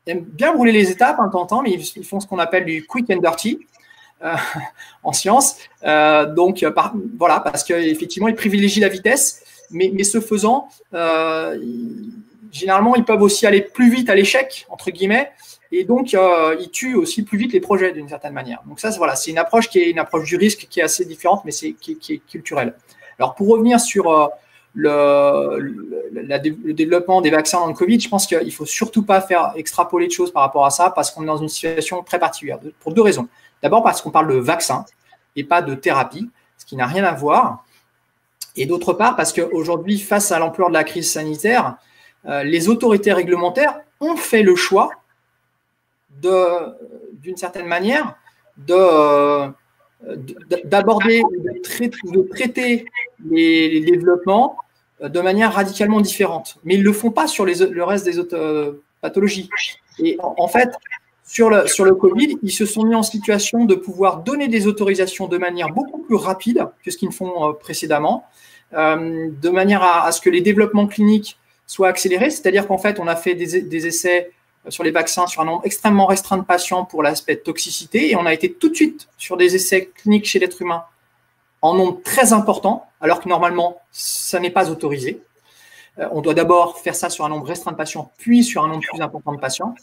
aiment bien brûler les étapes un temps, mais ils font ce qu'on appelle du quick and dirty. en sciences. Voilà, parce qu'effectivement, ils privilégient la vitesse, mais ce faisant, généralement, ils peuvent aussi aller plus vite à l'échec, entre guillemets, et donc ils tuent aussi plus vite les projets d'une certaine manière. Donc ça, voilà, c'est une approche qui est une approche du risque qui est assez différente, mais qui est culturelle. Alors pour revenir sur le développement des vaccins dans le Covid, je pense qu'il ne faut surtout pas faire extrapoler de choses par rapport à ça, parce qu'on est dans une situation très particulière, pour deux raisons. D'abord parce qu'on parle de vaccin et pas de thérapie, ce qui n'a rien à voir. Et d'autre part parce qu'aujourd'hui, face à l'ampleur de la crise sanitaire, les autorités réglementaires ont fait le choix d'une certaine manière d'aborder, de traiter les développements de manière radicalement différente. Mais ils ne le font pas sur le reste des autres pathologies. Et en fait, sur le Covid, ils se sont mis en situation de pouvoir donner des autorisations de manière beaucoup plus rapide que ce qu'ils font précédemment, de manière à ce que les développements cliniques soient accélérés. C'est-à-dire qu'en fait, on a fait des essais sur les vaccins sur un nombre extrêmement restreint de patients pour l'aspect toxicité, et on a été tout de suite sur des essais cliniques chez l'être humain en nombre très important, alors que normalement, ça n'est pas autorisé. On doit d'abord faire ça sur un nombre restreint de patients, puis sur un nombre plus important de patients.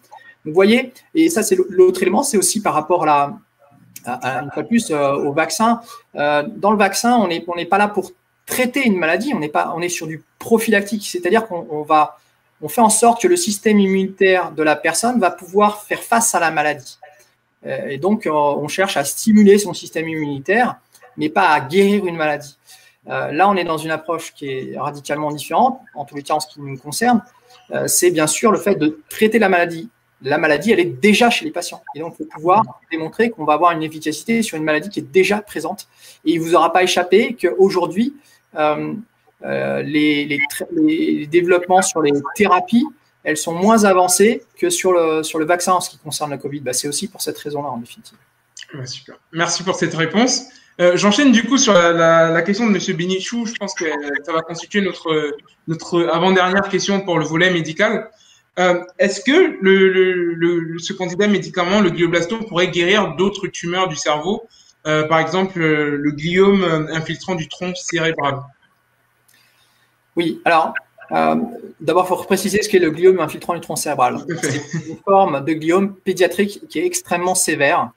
Vous voyez, et ça, c'est l'autre élément, c'est aussi par rapport une fois de plus, au vaccin. Dans le vaccin, on n'est pas là pour traiter une maladie, on est sur du prophylactique, c'est-à-dire qu'on fait en sorte que le système immunitaire de la personne va pouvoir faire face à la maladie. Et donc, on cherche à stimuler son système immunitaire, mais pas à guérir une maladie. Là, on est dans une approche qui est radicalement différente, en tous les cas en ce qui nous concerne. C'est bien sûr le fait de traiter la maladie. La maladie, elle est déjà chez les patients. Et donc, il faut pouvoir démontrer qu'on va avoir une efficacité sur une maladie qui est déjà présente. Et il ne vous aura pas échappé qu'aujourd'hui, les développements sur les thérapies, elles sont moins avancées que sur le vaccin en ce qui concerne la Covid. C'est aussi pour cette raison-là, en définitive. Ouais, super. Merci pour cette réponse. J'enchaîne du coup sur la question de M. Benichou. Je pense que ça va constituer notre avant-dernière question pour le volet médical. Est-ce que ce candidat médicament, le glioblastome, pourrait guérir d'autres tumeurs du cerveau, par exemple le gliome infiltrant du tronc cérébral? Oui, alors d'abord, il faut préciser ce qu'est le gliome infiltrant du tronc cérébral. C'est une forme de gliome pédiatrique qui est extrêmement sévère,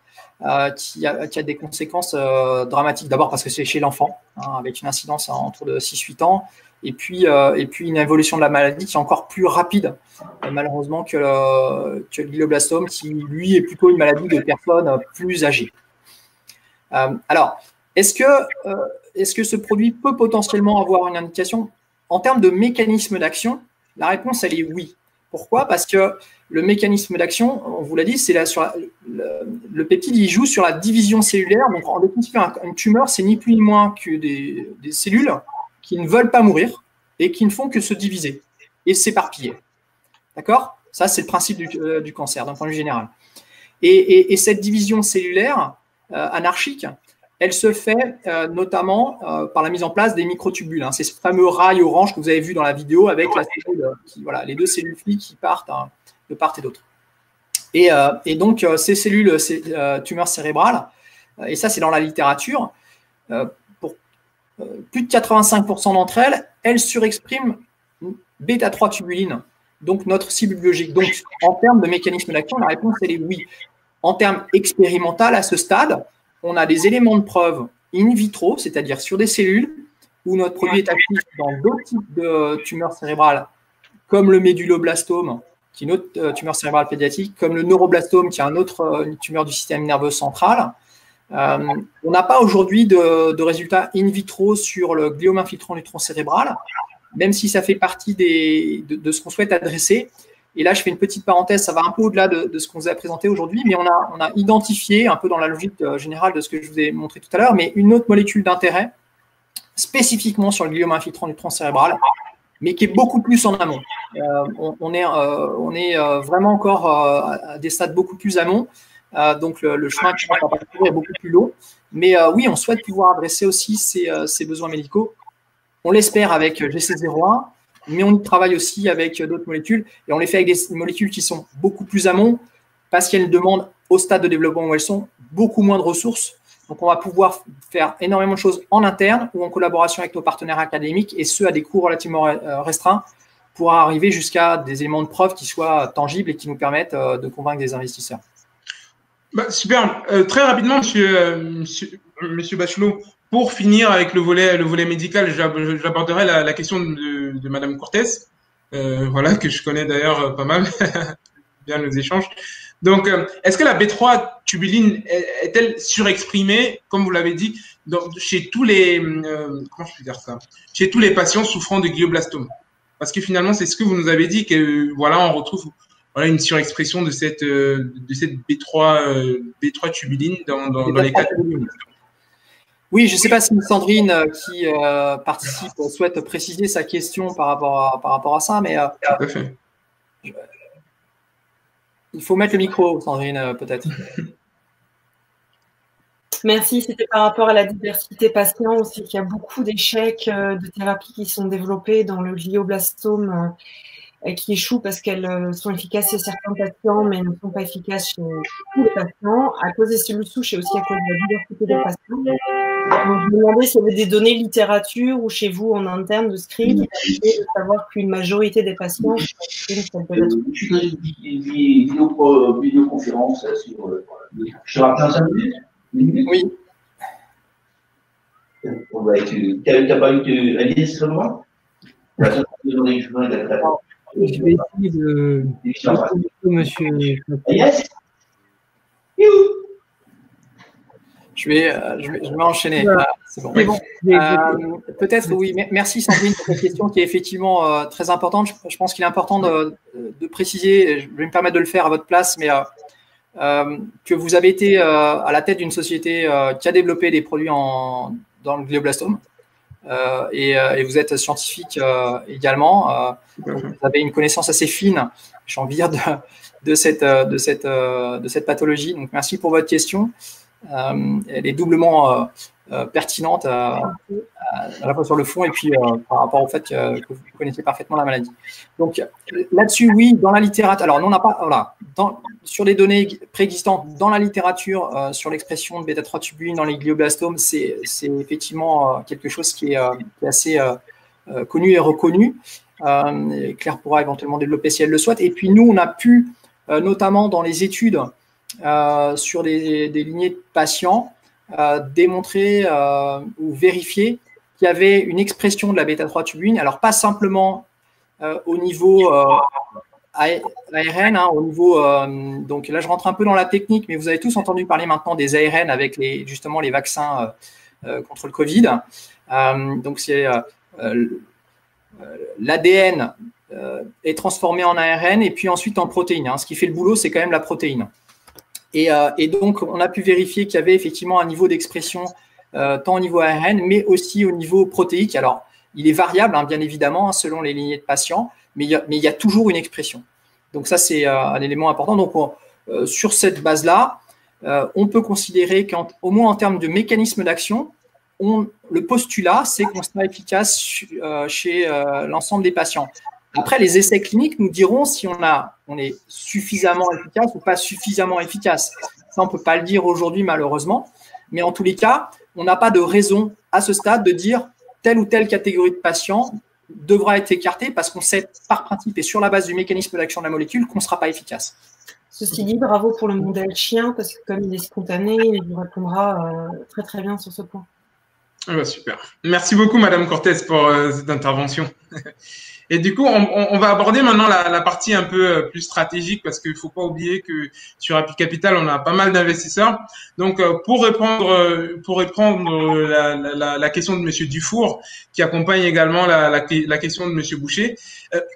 qui a des conséquences dramatiques. D'abord parce que c'est chez l'enfant, avec une incidence autour de 6-8 ans, et puis une évolution de la maladie qui est encore plus rapide, malheureusement, que le glioblastome, qui, lui, est plutôt une maladie de personnes plus âgées. Alors, est-ce que ce produit peut potentiellement avoir une indication? En termes de mécanisme d'action, la réponse, elle est oui. Pourquoi? Parce que le mécanisme d'action, on vous l'a dit, c'est le peptide, il joue sur la division cellulaire. Donc, en définitive, une tumeur, c'est ni plus ni moins que des cellules qui ne veulent pas mourir et qui ne font que se diviser et s'éparpiller. D'accord? Ça, c'est le principe du cancer, d'un point de vue général. Et cette division cellulaire anarchique, elle se fait notamment par la mise en place des microtubules. C'est ce fameux rail orange que vous avez vu dans la vidéo avec la cellule, les deux cellules filles qui partent de part et d'autre. Et donc, ces cellules, ces tumeurs cérébrales, et ça, c'est dans la littérature, pour plus de 85% d'entre elles, elles surexpriment bêta-3 tubuline, donc notre cible biologique. Donc, en termes de mécanisme d'action, la réponse, elle est oui. En termes expérimentaux, à ce stade, on a des éléments de preuve in vitro, c'est-à-dire sur des cellules, où notre produit est actif dans d'autres types de tumeurs cérébrales, comme le méduloblastome, qui est une autre tumeur cérébrale pédiatrique, comme le neuroblastome, qui est une tumeur du système nerveux central. On n'a pas aujourd'hui de résultats in vitro sur le gliome infiltrant du tronc cérébral, même si ça fait partie de ce qu'on souhaite adresser. Et là, je fais une petite parenthèse, ça va un peu au-delà de ce qu'on vous a présenté aujourd'hui, mais on a identifié, un peu dans la logique générale de ce que je vous ai montré tout à l'heure, mais une autre molécule d'intérêt, spécifiquement sur le gliome infiltrant du tronc cérébral, mais qui est beaucoup plus en amont. On est vraiment encore à des stades beaucoup plus amont, donc le chemin qui va parcourir est beaucoup plus long. Mais oui, on souhaite pouvoir adresser aussi ces besoins médicaux. On l'espère avec GC01, mais on y travaille aussi avec d'autres molécules, et on les fait avec des molécules qui sont beaucoup plus amont, parce qu'elles demandent, au stade de développement où elles sont, beaucoup moins de ressources. Donc, on va pouvoir faire énormément de choses en interne ou en collaboration avec nos partenaires académiques, et ce, à des coûts relativement restreints, pour arriver jusqu'à des éléments de preuve qui soient tangibles et qui nous permettent de convaincre des investisseurs. Super. Très rapidement, monsieur Bachelot, pour finir avec le volet médical, j'aborderai la question de Madame Cortés, voilà, que je connais d'ailleurs pas mal, bien nos échanges. Donc, est-ce que la B3 tubuline est-elle surexprimée, comme vous l'avez dit, chez tous les comment je peux dire ça, chez tous les patients souffrant de glioblastome? Parce que finalement, c'est ce que vous nous avez dit, que voilà, on retrouve une surexpression de cette B3 tubuline dans les cas. Oui, je ne sais pas si Sandrine, qui participe, souhaite préciser sa question par rapport à ça, mais tout à fait. Il faut mettre le micro, Sandrine, peut-être. Merci, c'était par rapport à la diversité patient aussi, qu'il y a beaucoup d'échecs de thérapies qui sont développées dans le glioblastome qui échouent parce qu'elles sont efficaces chez certains patients, mais ne sont pas efficaces chez tous les patients, à cause des cellules souches et aussi à cause de la diversité des patients. Donc, je me demandais s'il y avait des données littérature ou chez vous en interne de screen qui permettaient de savoir qu'une majorité des patients Je suis dans une vidéoconférence sur. Je te rappelle 5 minutes? Oui. T'as pas eu de Alice sur le droit? Je vais essayer de monsieur. Yes. Je vais enchaîner. Voilà. C'est bon. Bon. Peut-être, oui. Merci Sandrine pour cette question qui est effectivement très importante. Je pense qu'il est important de préciser, je vais me permettre de le faire à votre place, mais que vous avez été à la tête d'une société qui a développé des produits dans le glioblastome. Et vous êtes scientifique également. Donc vous avez une connaissance assez fine, j'ai envie de dire, de cette pathologie. Donc merci pour votre question. Elle est doublement pertinente à la fois sur le fond et puis par rapport au fait que vous connaissez parfaitement la maladie. Donc là-dessus, oui, dans la littérature. Alors, nous, on n'a pas, voilà, sur les données préexistantes, dans la littérature, sur l'expression de bêta-3 tubuline dans les glioblastomes, c'est effectivement quelque chose qui est assez connu et reconnu. Claire pourra éventuellement développer si elle le souhaite. Et puis nous, on a pu, notamment dans les études sur des lignées de patients, démontrer ou vérifier qu'il y avait une expression de la bêta-3 tubuline, alors pas simplement au niveau ARN, au niveau, donc là je rentre un peu dans la technique, mais vous avez tous entendu parler maintenant des ARN avec justement les vaccins contre le Covid. Donc c'est l'ADN est transformé en ARN et puis ensuite en protéines. Ce qui fait le boulot, c'est quand même la protéine. Et donc, on a pu vérifier qu'il y avait effectivement un niveau d'expression tant au niveau ARN, mais aussi au niveau protéique. Alors, il est variable, bien évidemment, selon les lignées de patients, mais il y a toujours une expression. Donc, ça, c'est un élément important. Donc, sur cette base-là, on peut considérer qu'au moins en termes de mécanisme d'action, le postulat, c'est qu'on sera efficace chez l'ensemble des patients. Après, les essais cliniques nous diront si on est suffisamment efficace ou pas suffisamment efficace. Ça, on ne peut pas le dire aujourd'hui, malheureusement. Mais en tous les cas, on n'a pas de raison à ce stade de dire telle ou telle catégorie de patients devra être écartée parce qu'on sait par principe et sur la base du mécanisme d'action de la molécule qu'on ne sera pas efficace. Ceci dit, bravo pour le modèle chien parce que comme il est spontané, il vous répondra très très bien sur ce point. Ah bah super. Merci beaucoup, Madame Cortés, pour cette intervention. Et du coup, on va aborder maintenant la partie un peu plus stratégique parce qu'il ne faut pas oublier que sur Happy Capital, on a pas mal d'investisseurs. Donc, pour répondre la question de Monsieur Dufour, qui accompagne également la question de Monsieur Boucher,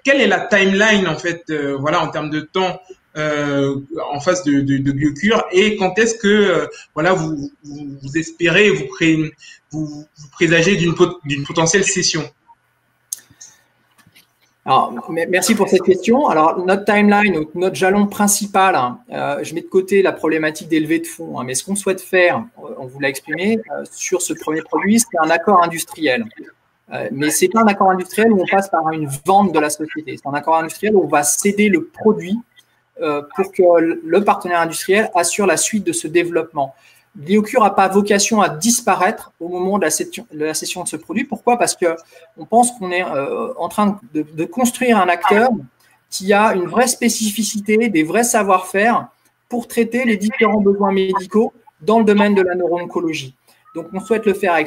quelle est la timeline en fait, voilà, en termes de temps en face de Biocure et quand est-ce que voilà vous espérez, vous présagez d'une potentielle cession? Alors, merci pour cette question. Alors, notre timeline, notre jalon principal, je mets de côté la problématique des levées de fonds, mais ce qu'on souhaite faire, on vous l'a exprimé, sur ce premier produit, c'est un accord industriel. Mais ce n'est pas un accord industriel où on passe par une vente de la société. C'est un accord industriel où on va céder le produit pour que le partenaire industriel assure la suite de ce développement. Gliocure n'a pas vocation à disparaître au moment de la cession de ce produit. Pourquoi? Parce qu'on pense qu'on est en train de construire un acteur qui a une vraie spécificité, des vrais savoir-faire pour traiter les différents besoins médicaux dans le domaine de la neuro-oncologie. Donc, on souhaite le faire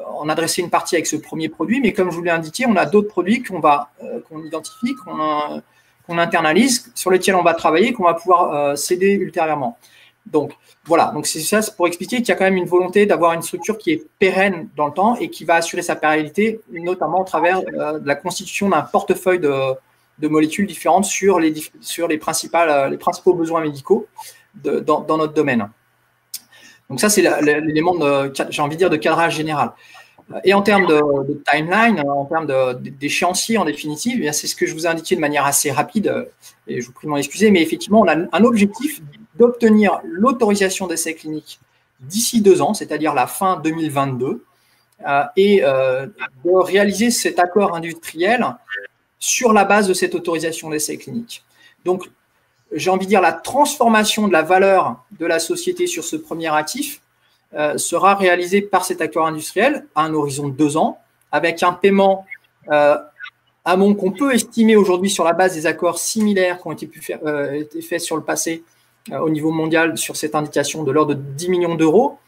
en adresser une partie avec ce premier produit, mais comme je vous l'ai indiqué, on a d'autres produits qu'on identifie, qu'on internalise, sur lesquels on va travailler, qu'on va pouvoir céder ultérieurement. Donc, voilà. Donc, c'est ça, c'est pour expliquer qu'il y a quand même une volonté d'avoir une structure qui est pérenne dans le temps et qui va assurer sa pérennité, notamment au travers de la constitution d'un portefeuille de molécules différentes sur les principaux besoins médicaux dans notre domaine. Donc ça, c'est l'élément, j'ai envie de dire, de cadrage général. Et en termes de timeline, en termes d'échéancier en définitive, eh c'est ce que je vous ai indiqué de manière assez rapide, et je vous prie de m'en excuser, mais effectivement, on a un objectif d'obtenir l'autorisation d'essai clinique d'ici 2 ans, c'est-à-dire la fin 2022, et de réaliser cet accord industriel sur la base de cette autorisation d'essai clinique. Donc, j'ai envie de dire, la transformation de la valeur de la société sur ce premier actif sera réalisée par cet accord industriel à un horizon de 2 ans, avec un paiement amont qu'on peut estimer aujourd'hui sur la base des accords similaires qui ont été faits sur le passé au niveau mondial sur cette indication de l'ordre de 10 millions d'euros.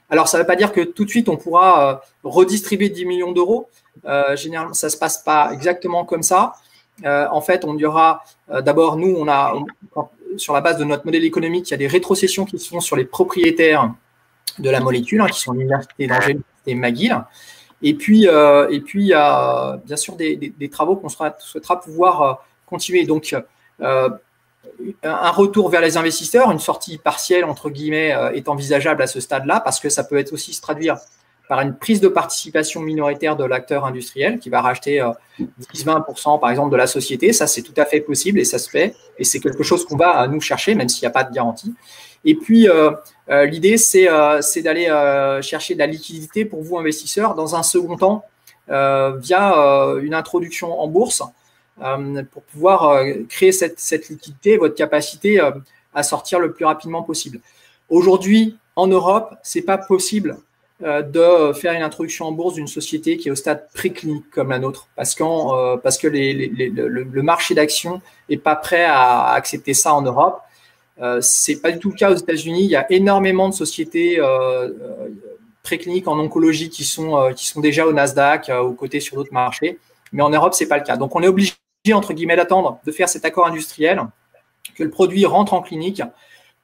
Alors, ça ne veut pas dire que tout de suite, on pourra redistribuer 10 millions d'euros. Généralement, ça ne se passe pas exactement comme ça. En fait, on y aura d'abord, nous, sur la base de notre modèle économique, il y a des rétrocessions qui se font sur les propriétaires de la molécule, qui sont l'Université d'Angers et McGill. Et puis, il y a bien sûr des travaux qu'on souhaitera pouvoir continuer. Donc, un retour vers les investisseurs, une sortie partielle, entre guillemets, est envisageable à ce stade-là, parce que ça peut être aussi se traduire par une prise de participation minoritaire de l'acteur industriel qui va racheter 10-20% par exemple de la société. Ça, c'est tout à fait possible et ça se fait. Et c'est quelque chose qu'on va nous chercher, même s'il n'y a pas de garantie. Et puis, l'idée, c'est d'aller chercher de la liquidité pour vous, investisseurs, dans un second temps, via une introduction en bourse pour pouvoir créer cette liquidité, votre capacité à sortir le plus rapidement possible. Aujourd'hui, en Europe, ce n'est pas possible de faire une introduction en bourse d'une société qui est au stade préclinique comme la nôtre, parce que le marché d'action n'est pas prêt à accepter ça en Europe. C'est pas du tout le cas aux États-Unis. Il y a énormément de sociétés précliniques en oncologie qui sont déjà au Nasdaq, aux côtés sur d'autres marchés, mais en Europe, c'est pas le cas. Donc, on est obligé, entre guillemets, d'attendre de faire cet accord industriel, que le produit rentre en clinique,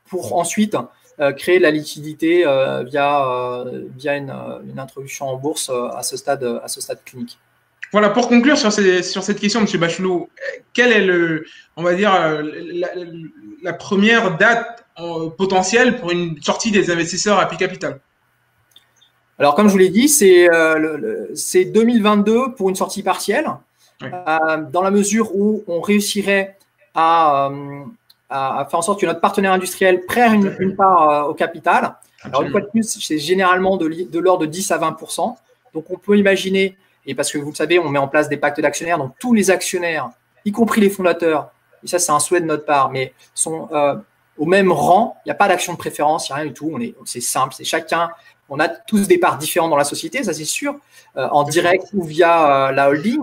pour ensuite créer de la liquidité via une introduction en bourse à ce stade clinique. Voilà, pour conclure sur cette question, M. Bachelot, quelle est on va dire, la première date potentielle pour une sortie des investisseurs à Pi Capital? Alors, comme je vous l'ai dit, c'est 2022 pour une sortie partielle, oui. Dans la mesure où on réussirait à faire en sorte que notre partenaire industriel prenne une part au capital. Alors, une fois de plus, c'est généralement de l'ordre de 10 à 20%. Donc, on peut imaginer, et parce que vous le savez, on met en place des pactes d'actionnaires, donc tous les actionnaires, y compris les fondateurs, et ça, c'est un souhait de notre part, mais sont au même rang. Il n'y a pas d'action de préférence, il n'y a rien du tout. C'est simple, c'est chacun. On a tous des parts différentes dans la société, ça c'est sûr, en direct ou via la holding,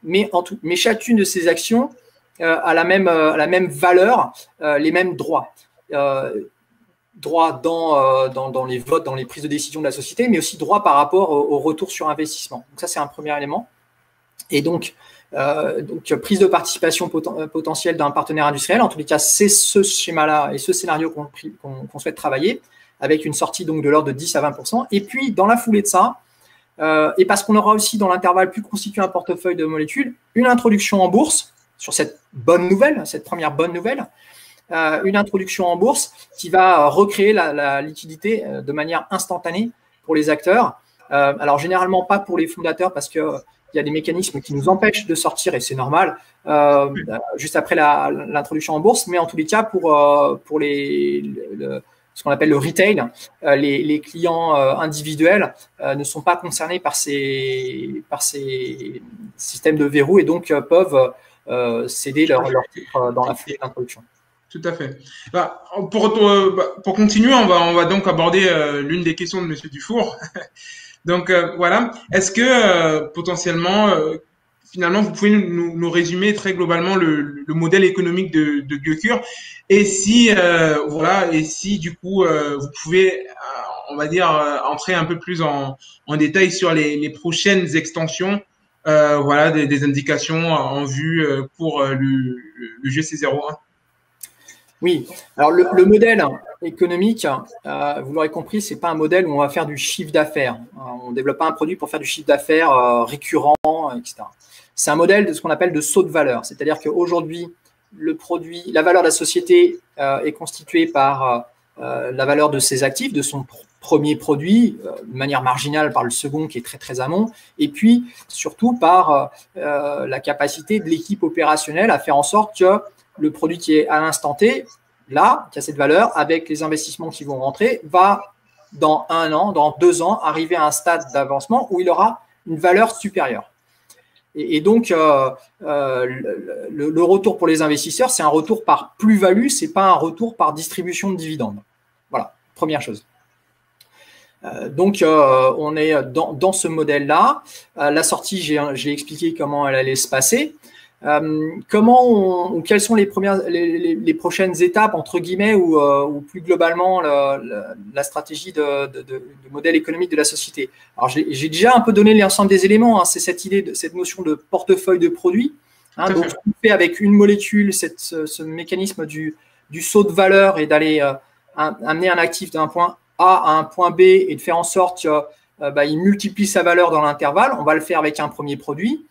mais chacune de ces actions a la même valeur, les mêmes droits. Droit dans les votes, dans les prises de décision de la société, mais aussi droit par rapport au retour sur investissement. Donc ça, c'est un premier élément. Et donc prise de participation potentielle d'un partenaire industriel. En tous les cas, c'est ce schéma-là et ce scénario qu'on souhaite travailler, avec une sortie donc de l'ordre de 10 à 20%. Et puis, dans la foulée de ça, et parce qu'on aura aussi dans l'intervalle pu constituer un portefeuille de molécules, une introduction en bourse sur cette première bonne nouvelle, une introduction en bourse qui va recréer la liquidité de manière instantanée pour les acteurs. Alors, généralement, pas pour les fondateurs parce qu'il y a des mécanismes qui nous empêchent de sortir, et c'est normal, juste après l'introduction en bourse, mais en tous les cas, pour ce qu'on appelle le retail, les clients individuels ne sont pas concernés par ces systèmes de verrou et donc peuvent céder leur titre dans la foulée d'introduction. Tout à fait. Pour continuer, on va donc aborder l'une des questions de Monsieur Dufour. Donc voilà, est-ce que potentiellement, finalement, vous pouvez nous résumer très globalement le modèle économique de Biocure et si voilà, et si du coup vous pouvez, on va dire, entrer un peu plus en détail sur les prochaines extensions, voilà, des indications en vue pour le GC01. Oui, alors le modèle économique, vous l'aurez compris, c'est pas un modèle où on va faire du chiffre d'affaires. On ne développe pas un produit pour faire du chiffre d'affaires récurrent, etc. C'est un modèle de ce qu'on appelle de saut de valeur. C'est-à-dire qu'aujourd'hui, le produit, la valeur de la société est constituée par la valeur de ses actifs, de son premier produit, de manière marginale par le second qui est très très amont, et puis surtout par la capacité de l'équipe opérationnelle à faire en sorte que le produit qui est à l'instant T, là, qui a cette valeur, avec les investissements qui vont rentrer, va dans 1 an, dans 2 ans, arriver à un stade d'avancement où il aura une valeur supérieure. Et donc, le retour pour les investisseurs, c'est un retour par plus-value, ce n'est pas un retour par distribution de dividendes. Voilà, première chose. Donc, on est dans ce modèle-là. La sortie, j'ai expliqué comment elle allait se passer. Quelles sont les prochaines étapes, entre guillemets, ou plus globalement la stratégie de modèle économique de la société. Alors, j'ai déjà un peu donné l'ensemble des éléments, hein, c'est cette idée, cette notion de portefeuille de produits. Hein, donc, on fait avec une molécule ce mécanisme du saut de valeur et d'aller amener un actif d'un point A à un point B et de faire en sorte qu'il multiplie sa valeur dans l'intervalle. On va le faire avec un premier produit,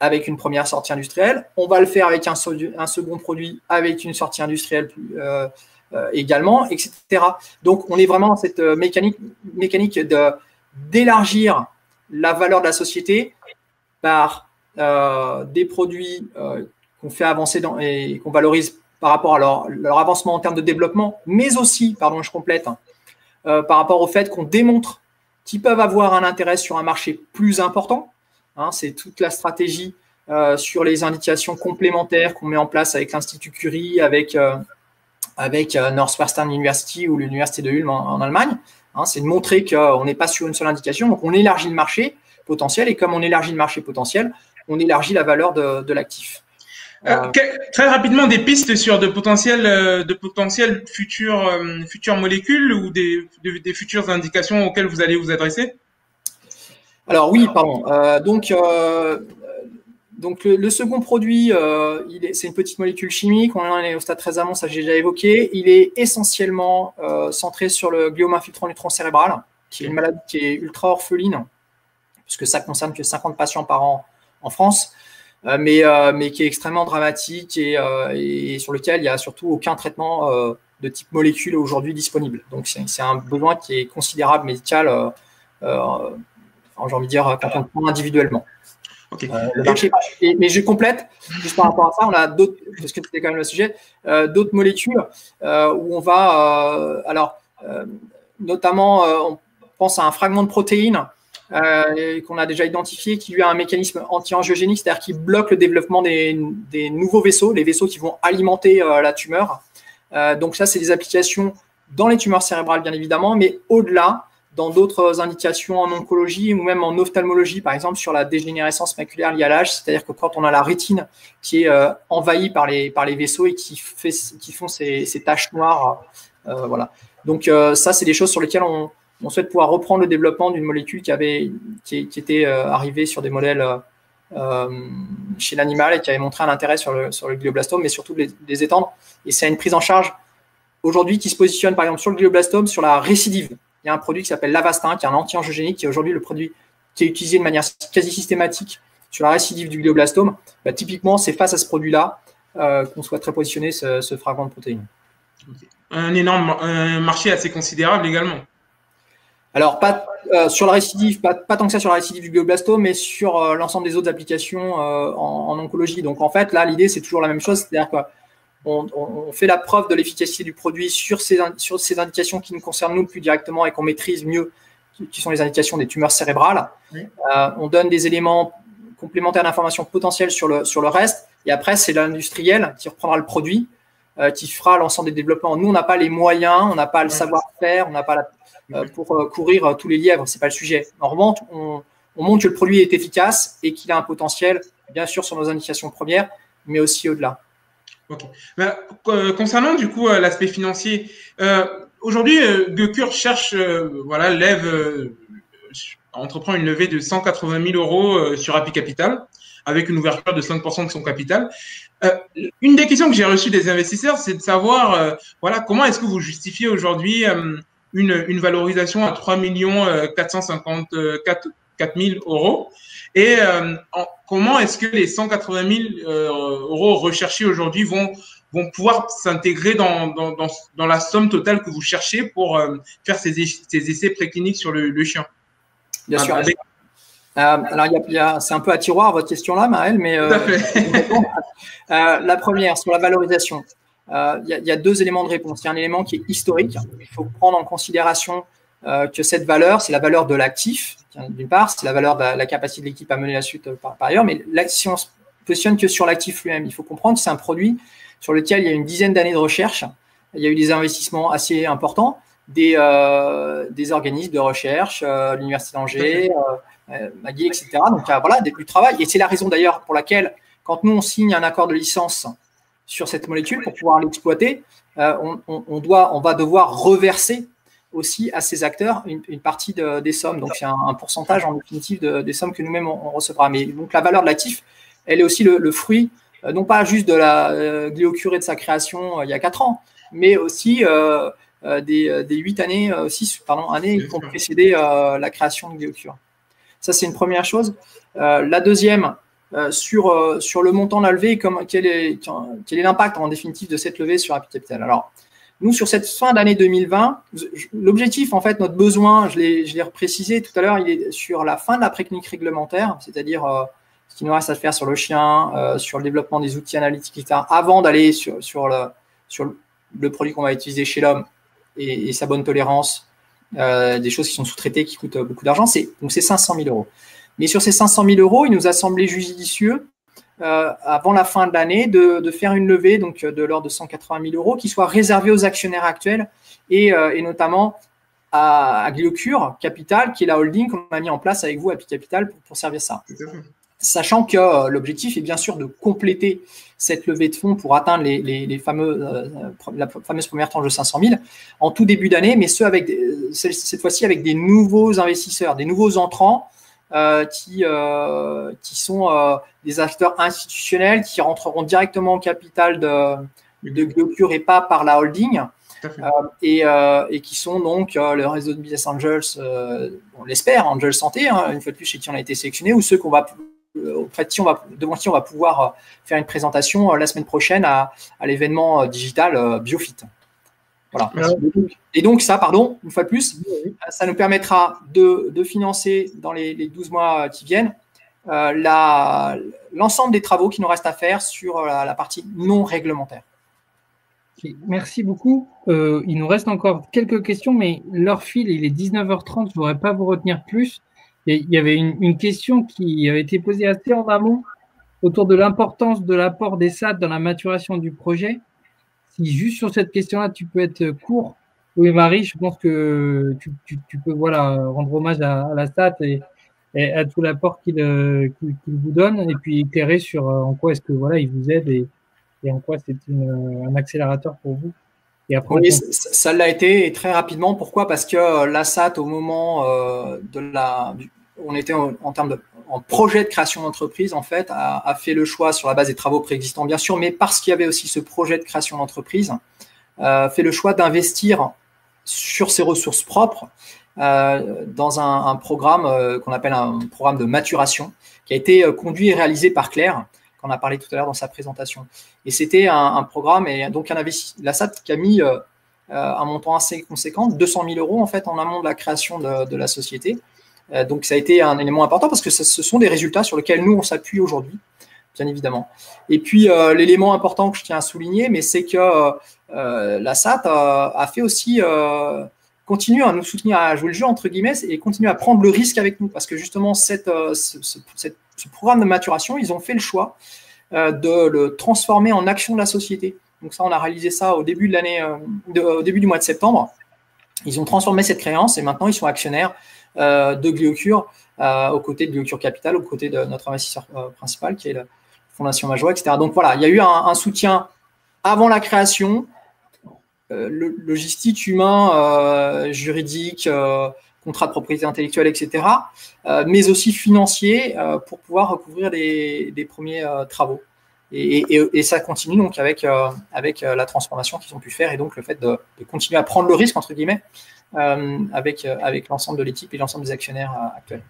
avec une première sortie industrielle. On va le faire avec un second produit, avec une sortie industrielle également, etc. Donc, on est vraiment dans cette mécanique d'élargir la valeur de la société par des produits qu'on fait avancer et qu'on valorise par rapport à leur avancement en termes de développement, mais aussi, pardon, je complète, par rapport au fait qu'on démontre qu'ils peuvent avoir un intérêt sur un marché plus important. Hein, c'est toute la stratégie sur les indications complémentaires qu'on met en place avec l'Institut Curie, avec Northwestern University ou l'Université de Ulm en Allemagne. Hein, c'est de montrer qu'on n'est pas sur une seule indication, donc on élargit le marché potentiel, et comme on élargit le marché potentiel, on élargit la valeur de l'actif. Très rapidement, des pistes sur de potentielles futures molécules ou des futures indications auxquelles vous allez vous adresser? Alors oui, pardon. Donc le second produit, c'est une petite molécule chimique. On est au stade très amont, ça j'ai déjà évoqué. Il est essentiellement centré sur le gliome infiltrant neutron cérébral, qui est une maladie qui est ultra orpheline, puisque ça concerne que 50 patients par an en France, mais qui est extrêmement dramatique et sur lequel il n'y a surtout aucun traitement de type molécule aujourd'hui disponible. Donc c'est un besoin qui est considérable médical. J'ai envie de dire, quand on le prend individuellement. Okay. Le marché, mais je complète, juste par rapport à ça, on a d'autres, parce que c'était quand même le sujet, d'autres molécules où on va, notamment, on pense à un fragment de protéine qu'on a déjà identifié, qui lui a un mécanisme anti-angiogénique, c'est-à-dire qui bloque le développement des nouveaux vaisseaux, les vaisseaux qui vont alimenter la tumeur. Donc ça, c'est des applications dans les tumeurs cérébrales, bien évidemment, mais au-delà, dans d'autres indications en oncologie ou même en ophtalmologie, par exemple sur la dégénérescence maculaire liée à l'âge, c'est-à-dire que quand on a la rétine qui est envahie par les vaisseaux et qui font ces taches noires, voilà. Donc ça, c'est des choses sur lesquelles on souhaite pouvoir reprendre le développement d'une molécule qui était arrivée sur des modèles chez l'animal et qui avait montré un intérêt sur le glioblastome, mais surtout de les étendre. Et c'est une prise en charge aujourd'hui qui se positionne par exemple sur le glioblastome, sur la récidive. Il y a un produit qui s'appelle l'Avastin, qui est un anti-angiogénique, qui est aujourd'hui le produit qui est utilisé de manière quasi systématique sur la récidive du glioblastome. Typiquement, c'est face à ce produit-là qu'on souhaiterait positionner ce fragment de protéine. Okay. Un énorme marché assez considérable également. Alors, pas sur la récidive, pas tant que ça sur la récidive du glioblastome, mais sur l'ensemble des autres applications en oncologie. Donc, en fait, là, l'idée, c'est toujours la même chose, c'est-à-dire que on fait la preuve de l'efficacité du produit sur ces indications qui nous concernent nous plus directement et qu'on maîtrise mieux, qui sont les indications des tumeurs cérébrales. Oui. On donne des éléments complémentaires d'informations potentielles sur le reste. Et après, c'est l'industriel qui reprendra le produit qui fera l'ensemble des développements. Nous, on n'a pas les moyens, on n'a pas le savoir-faire, on n'a pas pour courir tous les lièvres, c'est pas le sujet. On montre que le produit est efficace et qu'il a un potentiel, bien sûr, sur nos indications premières, mais aussi au-delà. Ok. Concernant du coup l'aspect financier, aujourd'hui, Guecure cherche, entreprend une levée de 180 000 euros sur Happy Capital, avec une ouverture de 5% de son capital. Une des questions que j'ai reçues des investisseurs, c'est de savoir, comment est-ce que vous justifiez aujourd'hui une valorisation à 3 454 000 euros et comment est-ce que les 180 000 euros recherchés aujourd'hui vont pouvoir s'intégrer dans la somme totale que vous cherchez pour faire ces essais précliniques sur le chien? Bien sûr. Alors, c'est un peu à tiroir votre question-là, Maëlle, mais la première, sur la valorisation, il y a deux éléments de réponse. Il y a un élément qui est historique. Il faut prendre en considération que cette valeur, c'est la valeur de l'actif, d'une part, c'est la valeur de la capacité de l'équipe à mener la suite par ailleurs, mais si on se positionne que sur l'actif lui-même, il faut comprendre que c'est un produit sur lequel il y a une dizaine d'années de recherche. Il y a eu des investissements assez importants, des organismes de recherche, l'Université d'Angers, McGill, etc. Donc voilà, du travail. Et c'est la raison d'ailleurs pour laquelle, quand nous on signe un accord de licence sur cette molécule pour pouvoir l'exploiter, on va devoir reverser aussi à ces acteurs une partie des sommes. Donc c'est un pourcentage en définitive des sommes que nous-mêmes on recevra. Mais donc la valeur de l'actif, elle est aussi le fruit, non pas juste de la Gliocure et de sa création il y a 4 ans, mais aussi des 8 années, 6 années qui ont précédé la création de Gliocure. Ça, c'est une première chose. La deuxième, sur le montant de la levée, quel est l'impact en définitive de cette levée sur Happy Capital? Alors, nous, sur cette fin d'année 2020, l'objectif, en fait, notre besoin, je l'ai reprécisé tout à l'heure, il est sur la fin de la préclinique réglementaire, c'est-à-dire ce qu'il nous reste à faire sur le chien, sur le développement des outils analytiques, etc., avant d'aller sur le produit qu'on va utiliser chez l'homme et sa bonne tolérance, des choses qui sont sous-traitées, qui coûtent beaucoup d'argent, donc c'est 500 000 euros. Mais sur ces 500 000 euros, il nous a semblé judicieux, avant la fin de l'année, de faire une levée donc de l'ordre de 180 000 euros qui soit réservée aux actionnaires actuels et notamment à Gliocure Capital, qui est la holding qu'on a mis en place avec vous, Happy Capital, pour servir ça. Sachant que l'objectif est bien sûr de compléter cette levée de fonds pour atteindre la fameuse première tranche de 500 000 en tout début d'année, mais cette fois-ci avec des nouveaux investisseurs, des nouveaux entrants qui sont des acteurs institutionnels qui rentreront directement au capital de Gliocure et pas par la holding. Et qui sont donc le réseau de Business Angels, on l'espère, Angel Santé, une fois de plus chez qui on a été sélectionné, ou ceux devant qui on va pouvoir faire une présentation la semaine prochaine à l'événement digital Biofit. Voilà. Et donc ça, une fois de plus, ça nous permettra de financer dans les 12 mois qui viennent l'ensemble des travaux qui nous restent à faire sur la partie non réglementaire. Merci beaucoup. Il nous reste encore quelques questions, mais l'heure file, il est 19h30, je ne voudrais pas vous retenir plus. Et il y avait une question qui avait été posée assez en amont autour de l'importance de l'apport des SAT dans la maturation du projet. Si juste sur cette question-là, tu peux être court, Louis-Marie, je pense que tu peux rendre hommage à la SAT et à tout l'apport qu'il vous donne, et puis éclairer sur en quoi est-ce que il vous aide et en quoi c'est un accélérateur pour vous. Et après, oui, ça l'a été, et très rapidement. Pourquoi? Parce que la SAT, au moment on était en projet de création d'entreprise, en fait, a fait le choix sur la base des travaux préexistants, bien sûr, mais parce qu'il y avait aussi ce projet de création d'entreprise, fait le choix d'investir sur ses ressources propres dans un programme qu'on appelle un programme de maturation, qui a été conduit et réalisé par Claire, qu'on a parlé tout à l'heure dans sa présentation. Et c'était un programme, et donc la SAT qui a mis un montant assez conséquent, 200 000 euros en fait, en amont de la création de la société. Donc ça a été un élément important parce que ce sont des résultats sur lesquels nous on s'appuie aujourd'hui, bien évidemment. Et puis l'élément important que je tiens à souligner, mais c'est que la SAT a fait aussi continue à nous soutenir, à jouer le jeu entre guillemets, et continue à prendre le risque avec nous, parce que justement ce programme de maturation, ils ont fait le choix de le transformer en action de la société. Donc ça, on a réalisé ça au début de l'année, au début du mois de septembre. Ils ont transformé cette créance et maintenant ils sont actionnaires de Gliocure aux côtés de Gliocure Capital, aux côtés de notre investisseur principal qui est la Fondation Majoie, etc. Donc voilà, il y a eu un soutien avant la création, logistique, humain, juridique, contrat de propriété intellectuelle, etc., mais aussi financier pour pouvoir recouvrir les premiers travaux. Et ça continue donc avec la transformation qu'ils ont pu faire et donc le fait de continuer à prendre le risque, entre guillemets, avec l'ensemble de l'équipe et l'ensemble des actionnaires actuels.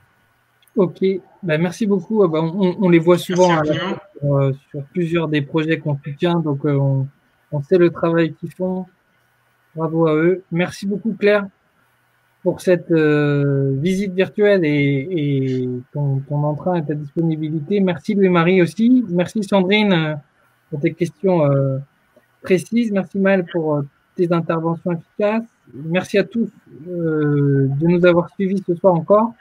Ok, bah, merci beaucoup. On les voit souvent sur plusieurs des projets qu'on soutient, donc on sait le travail qu'ils font. Bravo à eux. Merci beaucoup Claire pour cette visite virtuelle et ton entrain et ta disponibilité. Merci Louis-Marie aussi. Merci Sandrine pour tes questions précises. Merci Maëlle pour tes interventions efficaces. Merci à tous de nous avoir suivis ce soir encore.